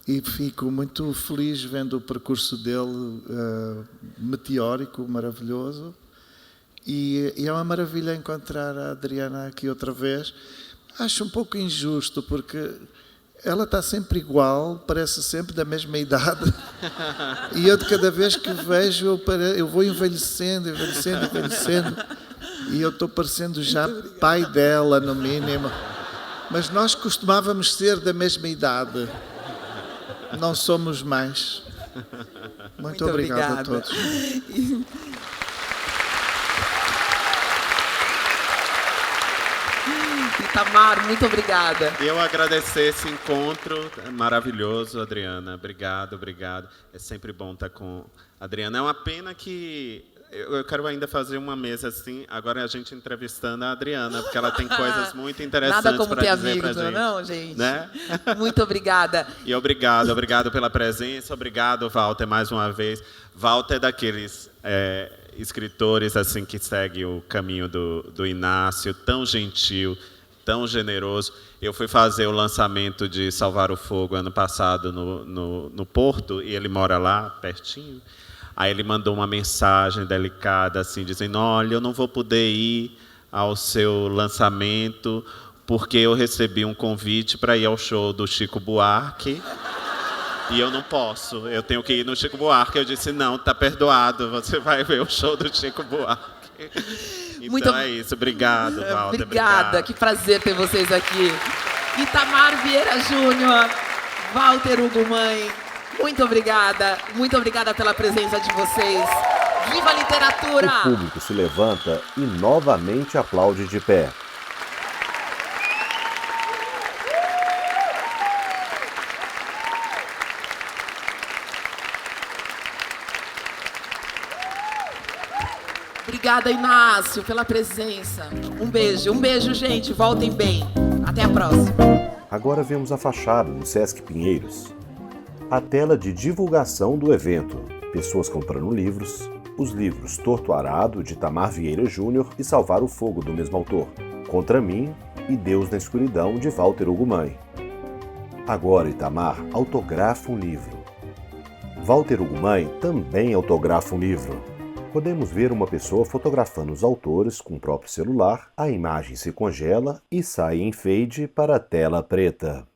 e fico muito feliz vendo o percurso dele, meteórico, maravilhoso. E é uma maravilha encontrar a Adriana aqui outra vez. Acho um pouco injusto, porque ela está sempre igual, parece sempre da mesma idade. E eu, de cada vez que vejo, eu vou envelhecendo. E eu estou parecendo já pai dela, no mínimo. Mas nós costumávamos ser da mesma idade. Não somos mais. Muito obrigado a todos. Itamar, muito obrigada. Eu agradecer esse encontro maravilhoso, Adriana. Obrigado. É sempre bom estar com a Adriana. É uma pena que eu quero ainda fazer uma mesa assim, agora a gente entrevistando a Adriana, porque ela tem coisas muito interessantes para dizer pra gente. Nada como ter amigos, não, gente? Né? Muito obrigada. E obrigado pela presença, obrigado, Walter, mais uma vez. Walter é daqueles escritores assim que segue o caminho do Inácio, tão gentil, tão generoso. Eu fui fazer o lançamento de Salvar o Fogo ano passado no Porto, e ele mora lá, pertinho. Aí ele mandou uma mensagem delicada, assim, dizendo: olha, eu não vou poder ir ao seu lançamento, porque eu recebi um convite para ir ao show do Chico Buarque, e eu não posso, eu tenho que ir no Chico Buarque. Eu disse: não, está perdoado, você vai ver o show do Chico Buarque. Então é isso, obrigado, Walter. Obrigada, que prazer ter vocês aqui. Itamar Vieira Júnior, Walter Hugo Mãe, muito obrigada pela presença de vocês. Viva a literatura! O público se levanta e novamente aplaude de pé. Obrigada, Inácio, pela presença. Um beijo, gente. Voltem bem. Até a próxima. Agora vemos a fachada do Sesc Pinheiros. A tela de divulgação do evento. Pessoas comprando livros. Os livros Torto Arado, de Itamar Vieira Júnior, e Salvar o Fogo, do mesmo autor. Contra Mim e Deus na Escuridão, de Walter Hugo Mãe. Agora Itamar autografa um livro. Walter Hugo Mãe também autografa um livro. Podemos ver uma pessoa fotografando os autores com o próprio celular, a imagem se congela e sai em fade para a tela preta.